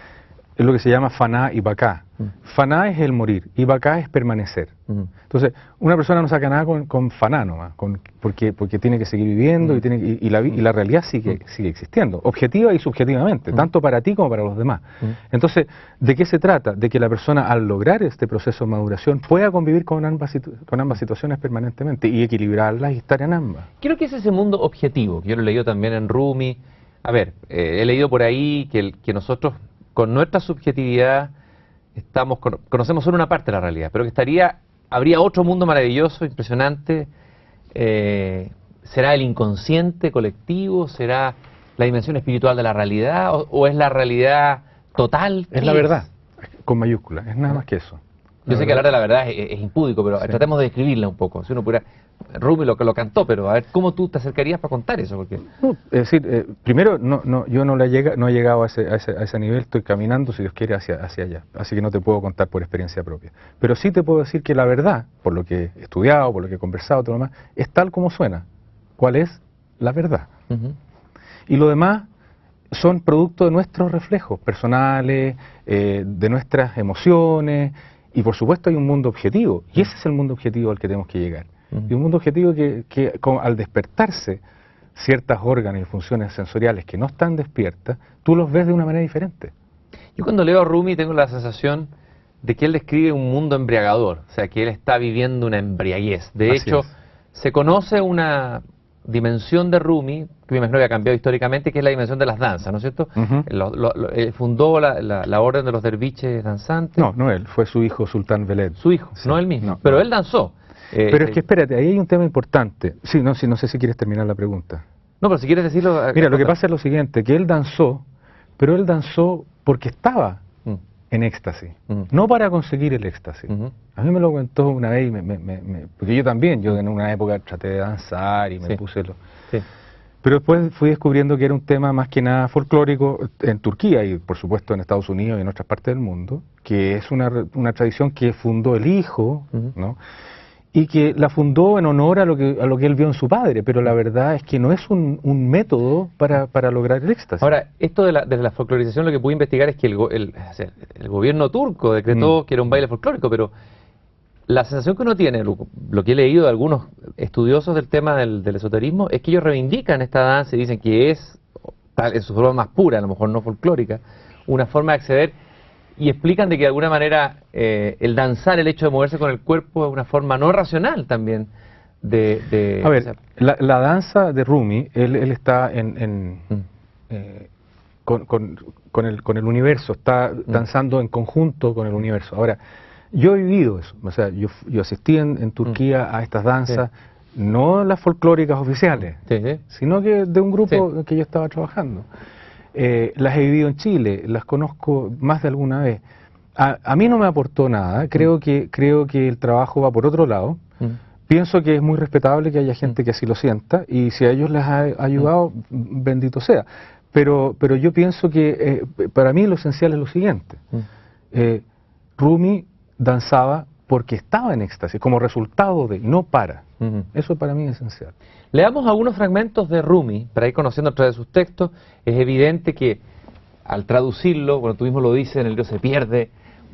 es lo que se llama faná y baká. Faná es el morir y baká es permanecer. Entonces, una persona no saca nada con faná nomás, porque tiene que seguir viviendo y la realidad sigue existiendo, objetiva y subjetivamente, tanto para ti como para los demás. Entonces, ¿de qué se trata? De que la persona al lograr este proceso de maduración pueda convivir con ambas situaciones permanentemente y equilibrarlas y estar en ambas. Creo que es ese mundo objetivo, que yo lo he leído también en Rumi. A ver, he leído por ahí que nosotros con nuestra subjetividad conocemos solo una parte de la realidad, pero que habría otro mundo maravilloso, impresionante. ¿Será el inconsciente colectivo? ¿Será la dimensión espiritual de la realidad? ¿O es la realidad total? Es la verdad, con mayúsculas, es nada más que eso. Yo sé que hablar de la verdad es impúdico, pero tratemos de describirla un poco. Si uno pudiera, Rumi lo cantó, pero a ver, ¿cómo tú te acercarías para contar eso? Porque es decir, primero, yo no he llegado a ese nivel, estoy caminando, si Dios quiere, hacia allá. Así que no te puedo contar por experiencia propia. Pero sí te puedo decir que la verdad, por lo que he estudiado, por lo que he conversado, todo lo demás, es tal como suena. ¿Cuál es la verdad? Y lo demás son producto de nuestros reflejos personales, de nuestras emociones. Y por supuesto hay un mundo objetivo, y ese es el mundo objetivo al que tenemos que llegar. Y un mundo objetivo que al despertarse ciertas órganos y funciones sensoriales que no están despiertas, tú los ves de una manera diferente. Yo cuando leo a Rumi tengo la sensación de que él describe un mundo embriagador, o sea, que él está viviendo una embriaguez. De hecho, se conoce una dimensión de Rumi, que me imagino que ha cambiado históricamente, que es la dimensión de las danzas, ¿no es cierto? Fundó la orden de los derviches danzantes. No él, fue su hijo Sultán Veled. Su hijo, sí, no él mismo, pero él danzó. Pero es que espérate, ahí hay un tema importante. Sí, no sé si quieres terminar la pregunta. No, pero si quieres decirlo... Mira, lo que pasa es lo siguiente, que él danzó, pero él danzó porque estaba en éxtasis, no para conseguir el éxtasis. A mí me lo contó una vez, porque yo en una época traté de danzar y me puse Pero después fui descubriendo que era un tema más que nada folclórico en Turquía y por supuesto en Estados Unidos y en otras partes del mundo, que es una tradición que fundó el hijo, ¿no? Y que la fundó en honor a lo que él vio en su padre, pero la verdad es que no es un método para lograr el éxtasis. Ahora, esto de la folclorización, lo que pude investigar es que el gobierno turco decretó que era un baile folclórico, pero la sensación que uno tiene, lo que he leído de algunos estudiosos del tema del esoterismo, es que ellos reivindican esta danza y dicen que es, en su forma más pura, a lo mejor no folclórica, una forma de acceder. Y explican de que de alguna manera el danzar, el hecho de moverse con el cuerpo es una forma no racional también de a ver, la danza de Rumi, él está con el universo, está danzando en conjunto con el universo. Ahora, yo he vivido eso, o sea, yo asistí en Turquía a estas danzas, no las folclóricas oficiales, sino que de un grupo en que yo estaba trabajando. Las he vivido en Chile, las conozco más de alguna vez. A mí no me aportó nada, creo que el trabajo va por otro lado. Pienso que es muy respetable que haya gente que así lo sienta y si a ellos les ha ayudado, bendito sea. Pero yo pienso que para mí lo esencial es lo siguiente. Rumi danzaba porque estaba en éxtasis, como resultado de, no para. Ujú. Eso para mí es esencial. Leamos algunos fragmentos de Rumi para ir conociendo a través de sus textos. Es evidente que al traducirlo, bueno, tú mismo lo dices, en el libro se pierde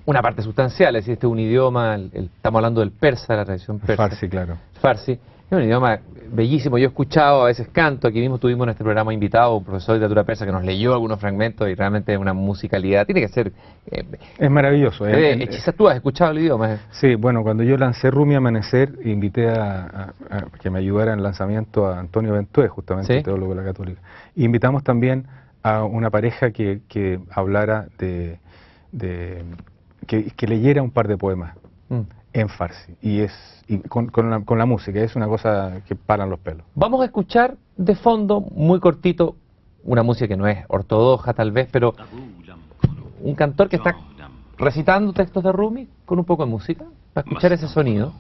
una parte sustancial, es decir, este es un idioma, estamos hablando del persa, la tradición persa. Farsi, claro. Farsi, es un idioma bellísimo, yo he escuchado, a veces canto, aquí mismo tuvimos en este programa invitado un profesor de literatura persa que nos leyó algunos fragmentos y realmente es una musicalidad, tiene que ser... Es maravilloso. tú has escuchado el idioma. Sí, bueno, cuando yo lancé Rumi Amanecer, invité a que me ayudara en el lanzamiento a Antonio Ventué, justamente, ¿Sí? teólogo de la Católica. Invitamos también a una pareja que hablara que leyera un par de poemas en farsi, y con la música, es una cosa que paran los pelos. Vamos a escuchar de fondo, muy cortito, una música que no es ortodoxa tal vez, pero un cantor que está recitando textos de Rumi con un poco de música, para escuchar ese sonido.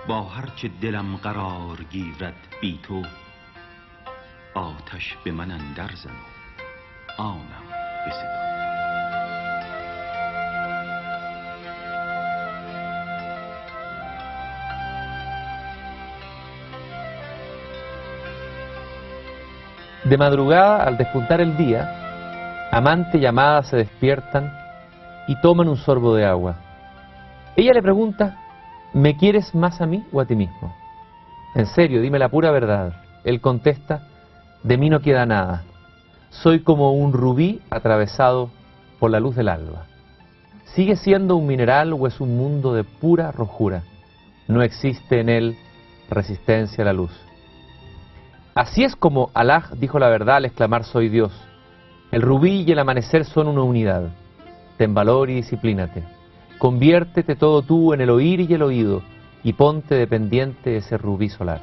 با هرچه دلم قرار گیرد بی تو آتش به من اندر زن و آنم بستان. De madrugada, al despuntar el día, amante y amada se despiertan y toman un sorbo de agua. Ella le pregunta: ¿me quieres más a mí o a ti mismo? En serio, dime la pura verdad. Él contesta: de mí no queda nada. Soy como un rubí atravesado por la luz del alba. ¿Sigue siendo un mineral o es un mundo de pura rojura? No existe en él resistencia a la luz. Así es como Alá dijo la verdad al exclamar: soy Dios. El rubí y el amanecer son una unidad. Ten valor y disciplínate. Conviértete todo tú en el oír y el oído, y ponte dependiente de ese rubí solar.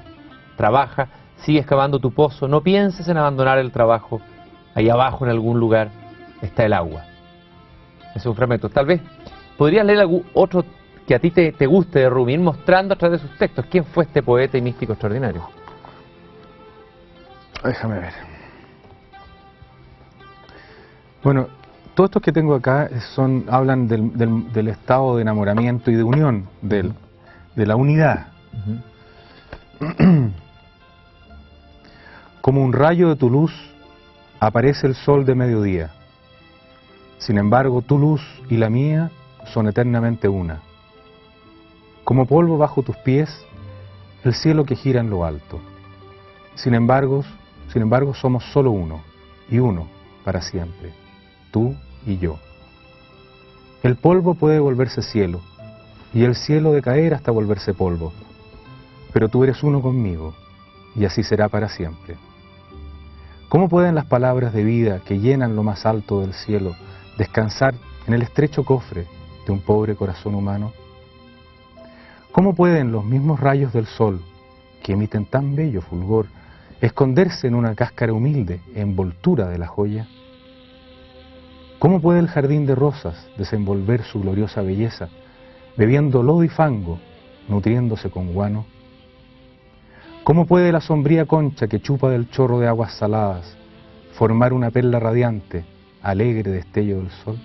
Trabaja, sigue excavando tu pozo, no pienses en abandonar el trabajo. Ahí abajo en algún lugar está el agua. Es un fragmento. Tal vez podrías leer algún otro que a ti te guste de Rumi, ir mostrando a través de sus textos quién fue este poeta y místico extraordinario. Déjame ver. Bueno, todos estos que tengo acá hablan del estado de enamoramiento y de unión, de la unidad. Como un rayo de tu luz aparece el sol de mediodía. Sin embargo, tu luz y la mía son eternamente una. Como polvo bajo tus pies, el cielo que gira en lo alto. Sin embargo, somos solo uno, y uno para siempre, tú y yo. El polvo puede volverse cielo, y el cielo decaer hasta volverse polvo, pero tú eres uno conmigo, y así será para siempre. ¿Cómo pueden las palabras de vida que llenan lo más alto del cielo descansar en el estrecho cofre de un pobre corazón humano? ¿Cómo pueden los mismos rayos del sol, que emiten tan bello fulgor, esconderse en una cáscara humilde envoltura de la joya? ¿Cómo puede el jardín de rosas desenvolver su gloriosa belleza, bebiendo lodo y fango, nutriéndose con guano? ¿Cómo puede la sombría concha que chupa del chorro de aguas saladas formar una perla radiante, alegre destello del sol?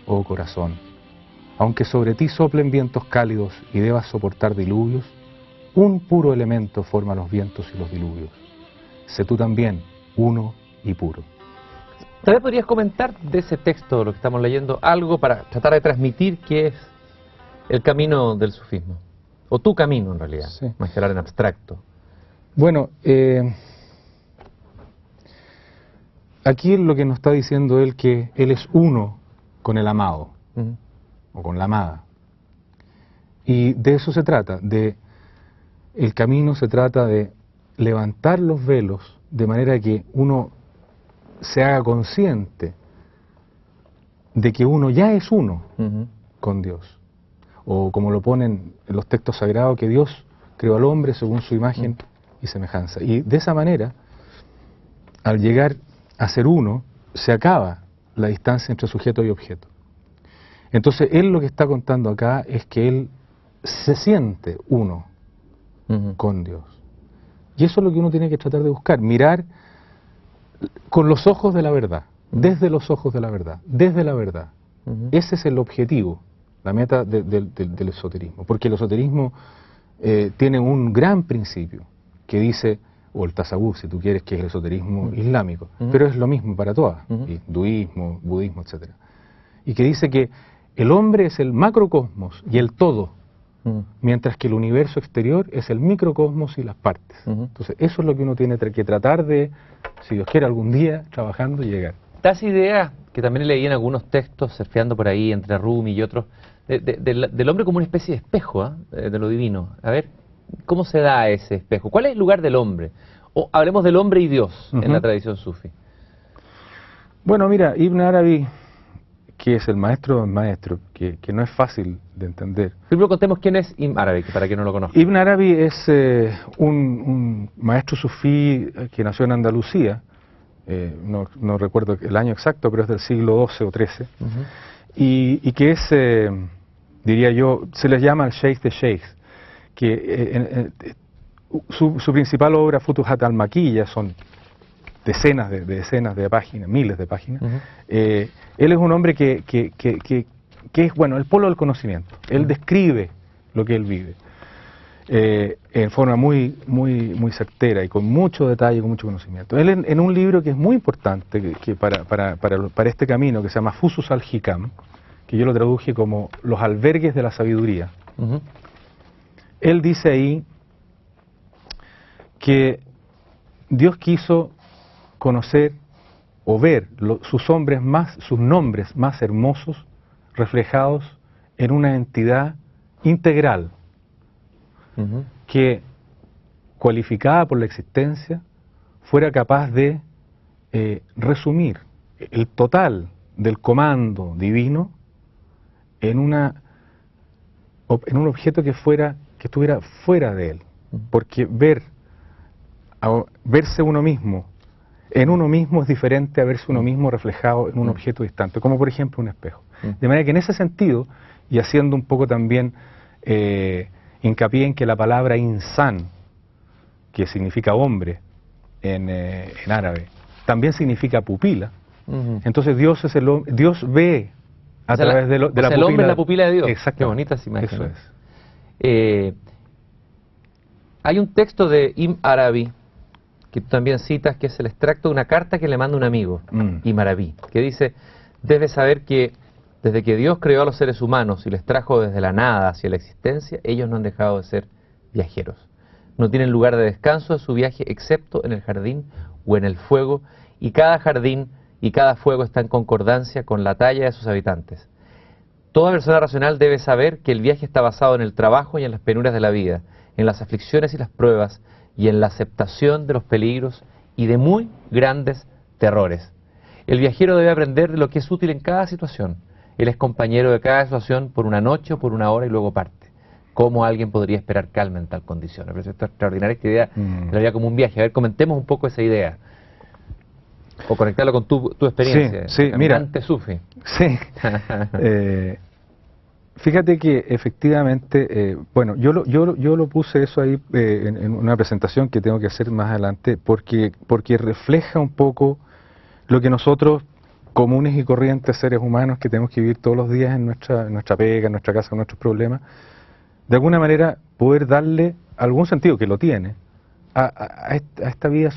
Oh corazón, aunque sobre ti soplen vientos cálidos y debas soportar diluvios, un puro elemento forma los vientos y los diluvios. Sé tú también uno y puro. Tal vez podrías comentar de ese texto, lo que estamos leyendo, algo para tratar de transmitir qué es el camino del sufismo. O tu camino, en realidad, sí, más que hablar en abstracto. Bueno, aquí lo que nos está diciendo él, que él es uno con el amado, o con la amada. Y de eso se trata, el camino se trata de levantar los velos de manera que uno se haga consciente de que uno ya es uno con Dios. O como lo ponen en los textos sagrados, que Dios creó al hombre según su imagen y semejanza. Y de esa manera, al llegar a ser uno, se acaba la distancia entre sujeto y objeto. Entonces, él lo que está contando acá es que él se siente uno con Dios. Y eso es lo que uno tiene que tratar de buscar, mirar con los ojos de la verdad. desde los ojos de la verdad, desde la verdad. Ese es el objetivo, la meta del esoterismo, porque el esoterismo tiene un gran principio que dice, o el tasawwuf, si tú quieres, que es el esoterismo islámico, pero es lo mismo para todas, hinduismo, budismo, etc. Y que dice que el hombre es el macrocosmos y el todo, mientras que el universo exterior es el microcosmos y las partes. Entonces, eso es lo que uno tiene que tratar de, si Dios quiere, algún día, trabajando y llegar. Das idea, que también leí en algunos textos, surfeando por ahí, entre Rumi y otros, del hombre como una especie de espejo, de lo divino. A ver, ¿cómo se da ese espejo? ¿Cuál es el lugar del hombre? O hablemos del hombre y Dios en la tradición sufi. Bueno, mira, Ibn Arabi, que es el maestro del maestro, que no es fácil de entender. Primero contemos quién es Ibn Arabi, para quien no lo conozca. Ibn Arabi es un maestro sufí que nació en Andalucía, no recuerdo el año exacto, pero es del siglo XII o XIII, y que es, diría yo, se les llama el Sheikh de Sheikhs, que su principal obra, Futuhat al-Makiyya, son decenas de páginas, miles de páginas. Él es un hombre que es, bueno, el polo del conocimiento. Él describe lo que él vive en forma muy certera y con mucho detalle, con mucho conocimiento. Él en un libro que es muy importante que para este camino, que se llama Fusus al-Hikam, que yo lo traduje como los albergues de la sabiduría, él dice ahí que Dios quiso conocer o ver sus nombres más hermosos reflejados en una entidad integral que, cualificada por la existencia, fuera capaz de resumir el total del comando divino en un objeto que estuviera fuera de él, porque verse uno mismo en uno mismo es diferente a verse uno mismo reflejado en un objeto distante, como por ejemplo un espejo. De manera que en ese sentido, y haciendo un poco también hincapié en que la palabra insan, que significa hombre en árabe, también significa pupila. Entonces Dios ve a través de la pupila. El hombre es la pupila de Dios. Exacto. Qué bonita esa imagen. Eso es. Hay un texto de Ibn Arabi que tú también citas, que es el extracto de una carta que le manda un amigo, Ibn Arabi, que dice: debes saber que desde que Dios creó a los seres humanos y les trajo desde la nada hacia la existencia, ellos no han dejado de ser viajeros. No tienen lugar de descanso de su viaje excepto en el jardín o en el fuego, y cada jardín y cada fuego está en concordancia con la talla de sus habitantes. Toda persona racional debe saber que el viaje está basado en el trabajo y en las penurias de la vida, en las aflicciones y las pruebas, y en la aceptación de los peligros y de muy grandes terrores. El viajero debe aprender de lo que es útil en cada situación. Él es compañero de cada situación por una noche o por una hora y luego parte. ¿Cómo alguien podría esperar calma en tal condición? Me parece esto extraordinaria, esta idea de la vida como un viaje. A ver, comentemos un poco esa idea. O conectarlo con tu experiencia. Sí, mira. Sufi. Sí. Fíjate que efectivamente, bueno, yo lo puse eso ahí en una presentación que tengo que hacer más adelante, porque refleja un poco lo que nosotros, comunes y corrientes seres humanos que tenemos que vivir todos los días en nuestra pega, en nuestra casa, con nuestros problemas, de alguna manera poder darle algún sentido, que lo tiene, a esta vida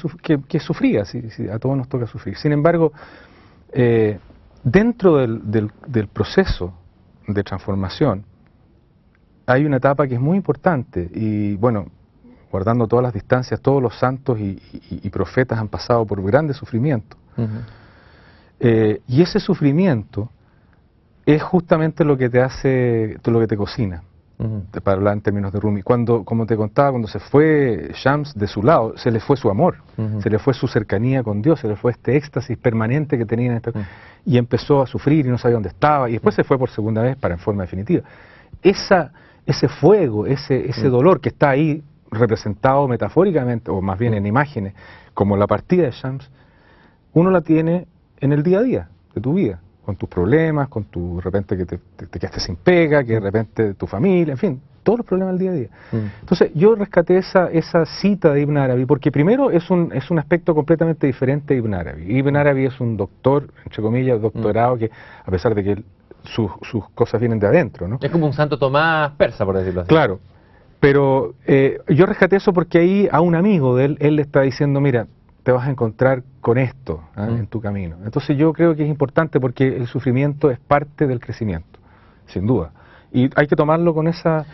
que sufría, si a todos nos toca sufrir. Sin embargo, dentro del proceso de transformación hay una etapa que es muy importante, y bueno, guardando todas las distancias, todos los santos y profetas han pasado por grandes sufrimientos. Y ese sufrimiento es justamente lo que te hace, lo que te cocina, para hablar en términos de Rumi. Como te contaba, cuando se fue Shams de su lado, se le fue su amor, se le fue su cercanía con Dios, se le fue este éxtasis permanente que tenía y empezó a sufrir y no sabía dónde estaba, y después se fue por segunda vez en forma definitiva. Ese fuego, ese dolor que está ahí representado metafóricamente, o más bien en imágenes, como la partida de Shams, uno la tiene en el día a día de tu vida, con tus problemas, de repente que te quedaste sin pega, que de repente tu familia, en fin, todos los problemas del día a día. Entonces yo rescaté esa cita de Ibn Arabi, porque primero es un aspecto completamente diferente de Ibn Arabi. Ibn Arabi es un doctor, entre comillas, doctorado, que a pesar de que sus cosas vienen de adentro, ¿no? Es como un Santo Tomás persa, por decirlo así. Claro, pero yo rescaté eso porque ahí a un amigo de él le está diciendo, mira, te vas a encontrar con esto en tu camino. Entonces yo creo que es importante porque el sufrimiento es parte del crecimiento, sin duda. Y hay que tomarlo con esa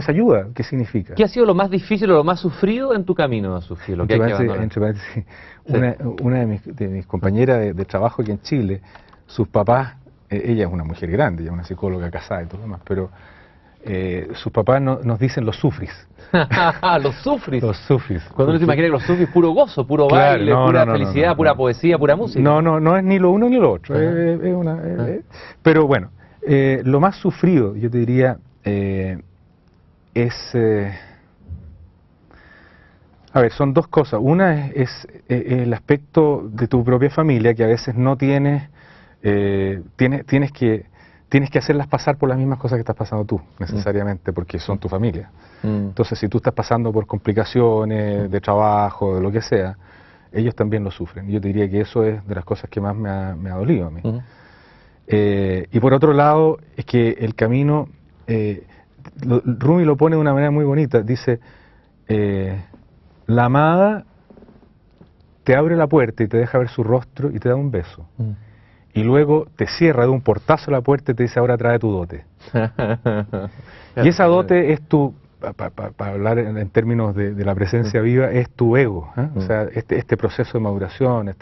ayuda. ¿Qué significa? ¿Qué ha sido lo más difícil o lo más sufrido en tu camino a sufrir? Lo que hay que abandonar? Entre paréntesis, una de mis compañeras de trabajo aquí en Chile, sus papás, ella es una mujer grande, ella es una psicóloga casada y todo lo demás, pero sus papás nos dicen los sufris. Los sufris. Los sufris. Cuando uno se imagina que los sufris puro gozo, puro baile, pura felicidad, pura poesía, pura música. No es ni lo uno ni lo otro. Pero bueno, lo más sufrido, yo te diría, es... a ver, son dos cosas. Una es el aspecto de tu propia familia, que a veces no tienes que hacerlas pasar por las mismas cosas que estás pasando tú, necesariamente, porque son tu familia. Entonces, si tú estás pasando por complicaciones de trabajo, de lo que sea, ellos también lo sufren. Yo te diría que eso es de las cosas que más me ha dolido a mí. Y por otro lado, es que el camino, Rumi lo pone de una manera muy bonita, dice, la amada te abre la puerta y te deja ver su rostro y te da un beso. Y luego te cierra de un portazo la puerta y te dice, ahora trae tu dote. Y esa dote es tu, para hablar en términos de la presencia viva, es tu ego. O sea, este proceso de maduración.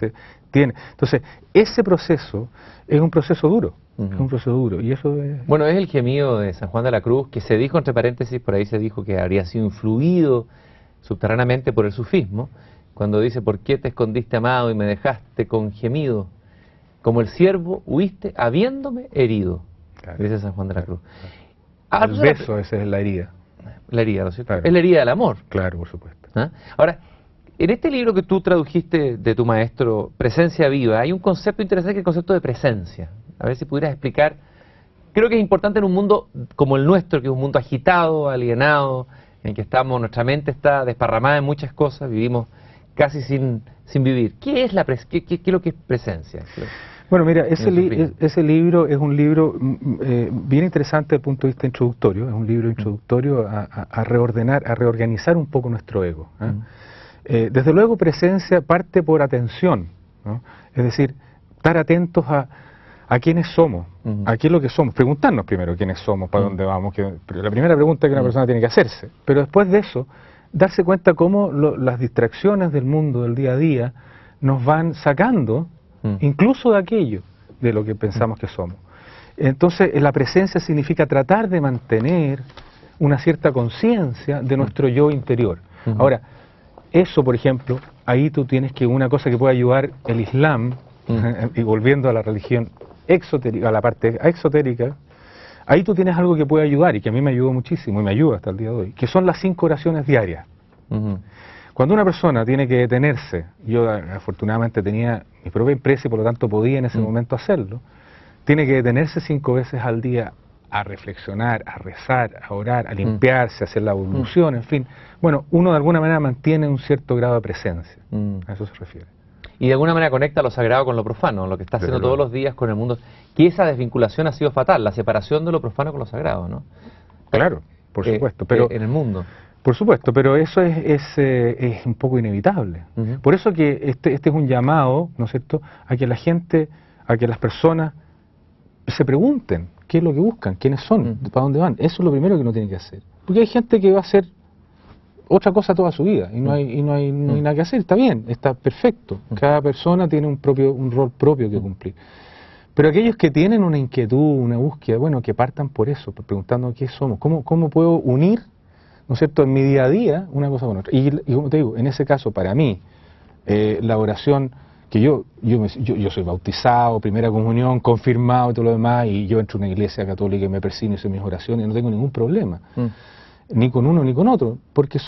Entonces, ese proceso es un proceso duro. Es un proceso duro. Y eso es... Bueno, es el gemido de San Juan de la Cruz, que se dijo, entre paréntesis, por ahí se dijo que habría sido influido subterráneamente por el sufismo, cuando dice, ¿por qué te escondiste, amado, y me dejaste con gemido? Como el siervo huiste habiéndome herido, claro, dice San Juan de la Cruz. El beso, esa es la herida. La herida, ¿no es cierto? Claro. Es la herida del amor. Claro, por supuesto. ¿Ah? Ahora, en este libro que tú tradujiste de tu maestro, Presencia Viva, hay un concepto interesante que es el concepto de presencia. A ver si pudieras explicar. Creo que es importante en un mundo como el nuestro, que es un mundo agitado, alienado, en que nuestra mente está desparramada en muchas cosas, vivimos casi sin vivir. ¿Qué es qué es lo que es presencia? Bueno, mira, ese libro es un libro bien interesante desde el punto de vista introductorio. Es un libro introductorio a reorganizar un poco nuestro ego. Desde luego, presencia parte por atención, ¿no? Es decir, estar atentos a quiénes somos, a qué es lo que somos. Preguntarnos primero quiénes somos, para dónde vamos. La primera pregunta que una persona tiene que hacerse. Pero después de eso, darse cuenta cómo las distracciones del mundo, del día a día, nos van sacando incluso de aquello de lo que pensamos que somos. Entonces, la presencia significa tratar de mantener una cierta conciencia de nuestro yo interior. Ahora, eso, por ejemplo, ahí tú tienes que una cosa que puede ayudar el Islam, y volviendo a la religión exotérica, a la parte exotérica, ahí tú tienes algo que puede ayudar y que a mí me ayudó muchísimo y me ayuda hasta el día de hoy, que son las 5 oraciones diarias. Cuando una persona tiene que detenerse, yo afortunadamente tenía mi propia empresa y por lo tanto podía en ese momento hacerlo, tiene que detenerse 5 veces al día a reflexionar, a rezar, a orar, a limpiarse, a hacer la ablución, en fin. Bueno, uno de alguna manera mantiene un cierto grado de presencia, a eso se refiere. Y de alguna manera conecta lo sagrado con lo profano, lo que está haciendo todos los días con el mundo, que esa desvinculación ha sido fatal, la separación de lo profano con lo sagrado, ¿no? Claro, por supuesto, pero... en el mundo. Por supuesto, pero eso es un poco inevitable. Por eso que este es un llamado, ¿no es cierto?, a que la gente, a que las personas se pregunten qué es lo que buscan, quiénes son, para dónde van. Eso es lo primero que uno tiene que hacer. Porque hay gente que va a hacer otra cosa toda su vida y no hay nada que hacer. Está bien, está perfecto. Cada persona tiene un rol propio que cumplir. Pero aquellos que tienen una inquietud, una búsqueda, bueno, que partan por eso, preguntando qué somos, cómo puedo unir, ¿no es cierto?, en mi día a día, una cosa con otra. Y como te digo, en ese caso, para mí, la oración, que yo soy bautizado, primera comunión, confirmado y todo lo demás, y yo entro a una iglesia católica y me persino y hice mis oraciones, y no tengo ningún problema. ni con uno ni con otro, porque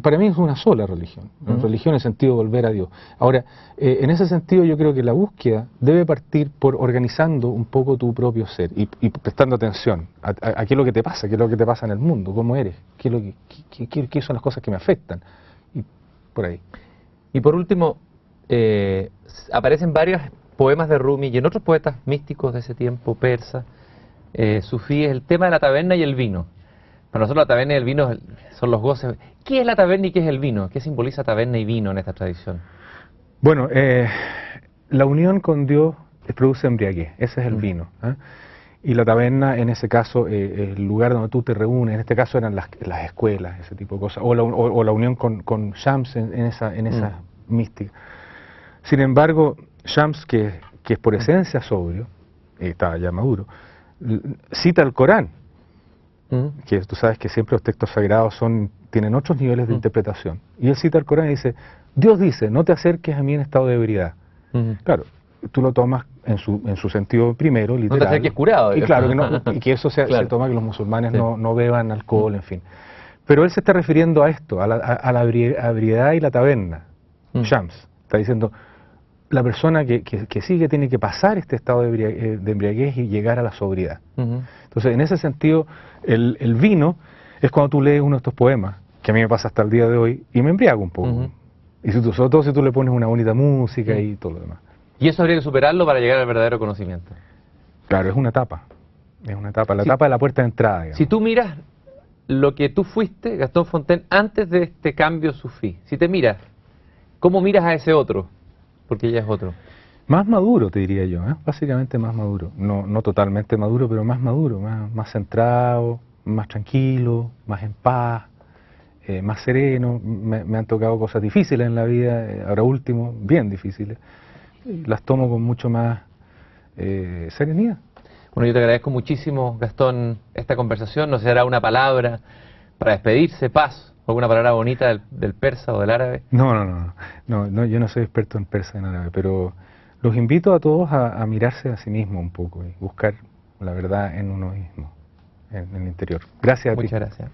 para mí es una sola religión, religión en el sentido de volver a Dios. Ahora, en ese sentido yo creo que la búsqueda debe partir por organizando un poco tu propio ser y prestando atención a qué es lo que te pasa, qué es lo que te pasa en el mundo, cómo eres, qué son las cosas que me afectan, y por ahí. Y por último, aparecen varios poemas de Rumi y en otros poetas místicos de ese tiempo, persa, sufíes, el tema de la taberna y el vino. Para nosotros la taberna y el vino son los goces. ¿Qué es la taberna y qué es el vino? ¿Qué simboliza taberna y vino en esta tradición? Bueno, la unión con Dios produce embriaguez, ese es el vino. Y la taberna, en ese caso, el lugar donde tú te reúnes, en este caso eran las escuelas, ese tipo de cosas, o la unión con Shams en esa mística. Sin embargo, Shams, que es por esencia sobrio, está ya maduro, cita el Corán, que tú sabes que siempre los textos sagrados tienen otros niveles de interpretación. Y él cita el Corán y dice, Dios dice, no te acerques a mí en estado de ebriedad. Claro, tú lo tomas en su sentido primero, literal. No te acerques curado. Y claro, y que eso se toma que los musulmanes no beban alcohol, en fin. Pero él se está refiriendo a esto, a la ebriedad y la taberna. Shams está diciendo, la persona que sigue tiene que pasar este estado de embriaguez y llegar a la sobriedad. Entonces, en ese sentido, el vino es cuando tú lees uno de estos poemas, que a mí me pasa hasta el día de hoy, y me embriago un poco. Y sobre todo si tú le pones una bonita música y todo lo demás. Y eso habría que superarlo para llegar al verdadero conocimiento. Claro, es una etapa. Es una etapa, la etapa de la puerta de entrada, digamos. Si tú miras lo que tú fuiste, Gastón Fontaine, antes de este cambio sufí, si te miras, ¿cómo miras a ese otro? Porque ella es otro. Más maduro, te diría yo, básicamente más maduro. No totalmente maduro, pero más maduro, más centrado, más tranquilo, más en paz, más sereno. Me han tocado cosas difíciles en la vida, ahora último, bien difíciles. Y las tomo con mucho más serenidad. Bueno, yo te agradezco muchísimo, Gastón, esta conversación. ¿Nos dará una palabra para despedirse, paz? ¿Alguna palabra bonita del persa o del árabe? No, yo no soy experto en persa y en árabe, pero los invito a todos a mirarse a sí mismos un poco y buscar la verdad en uno mismo, en el interior. Gracias a ti. Muchas gracias.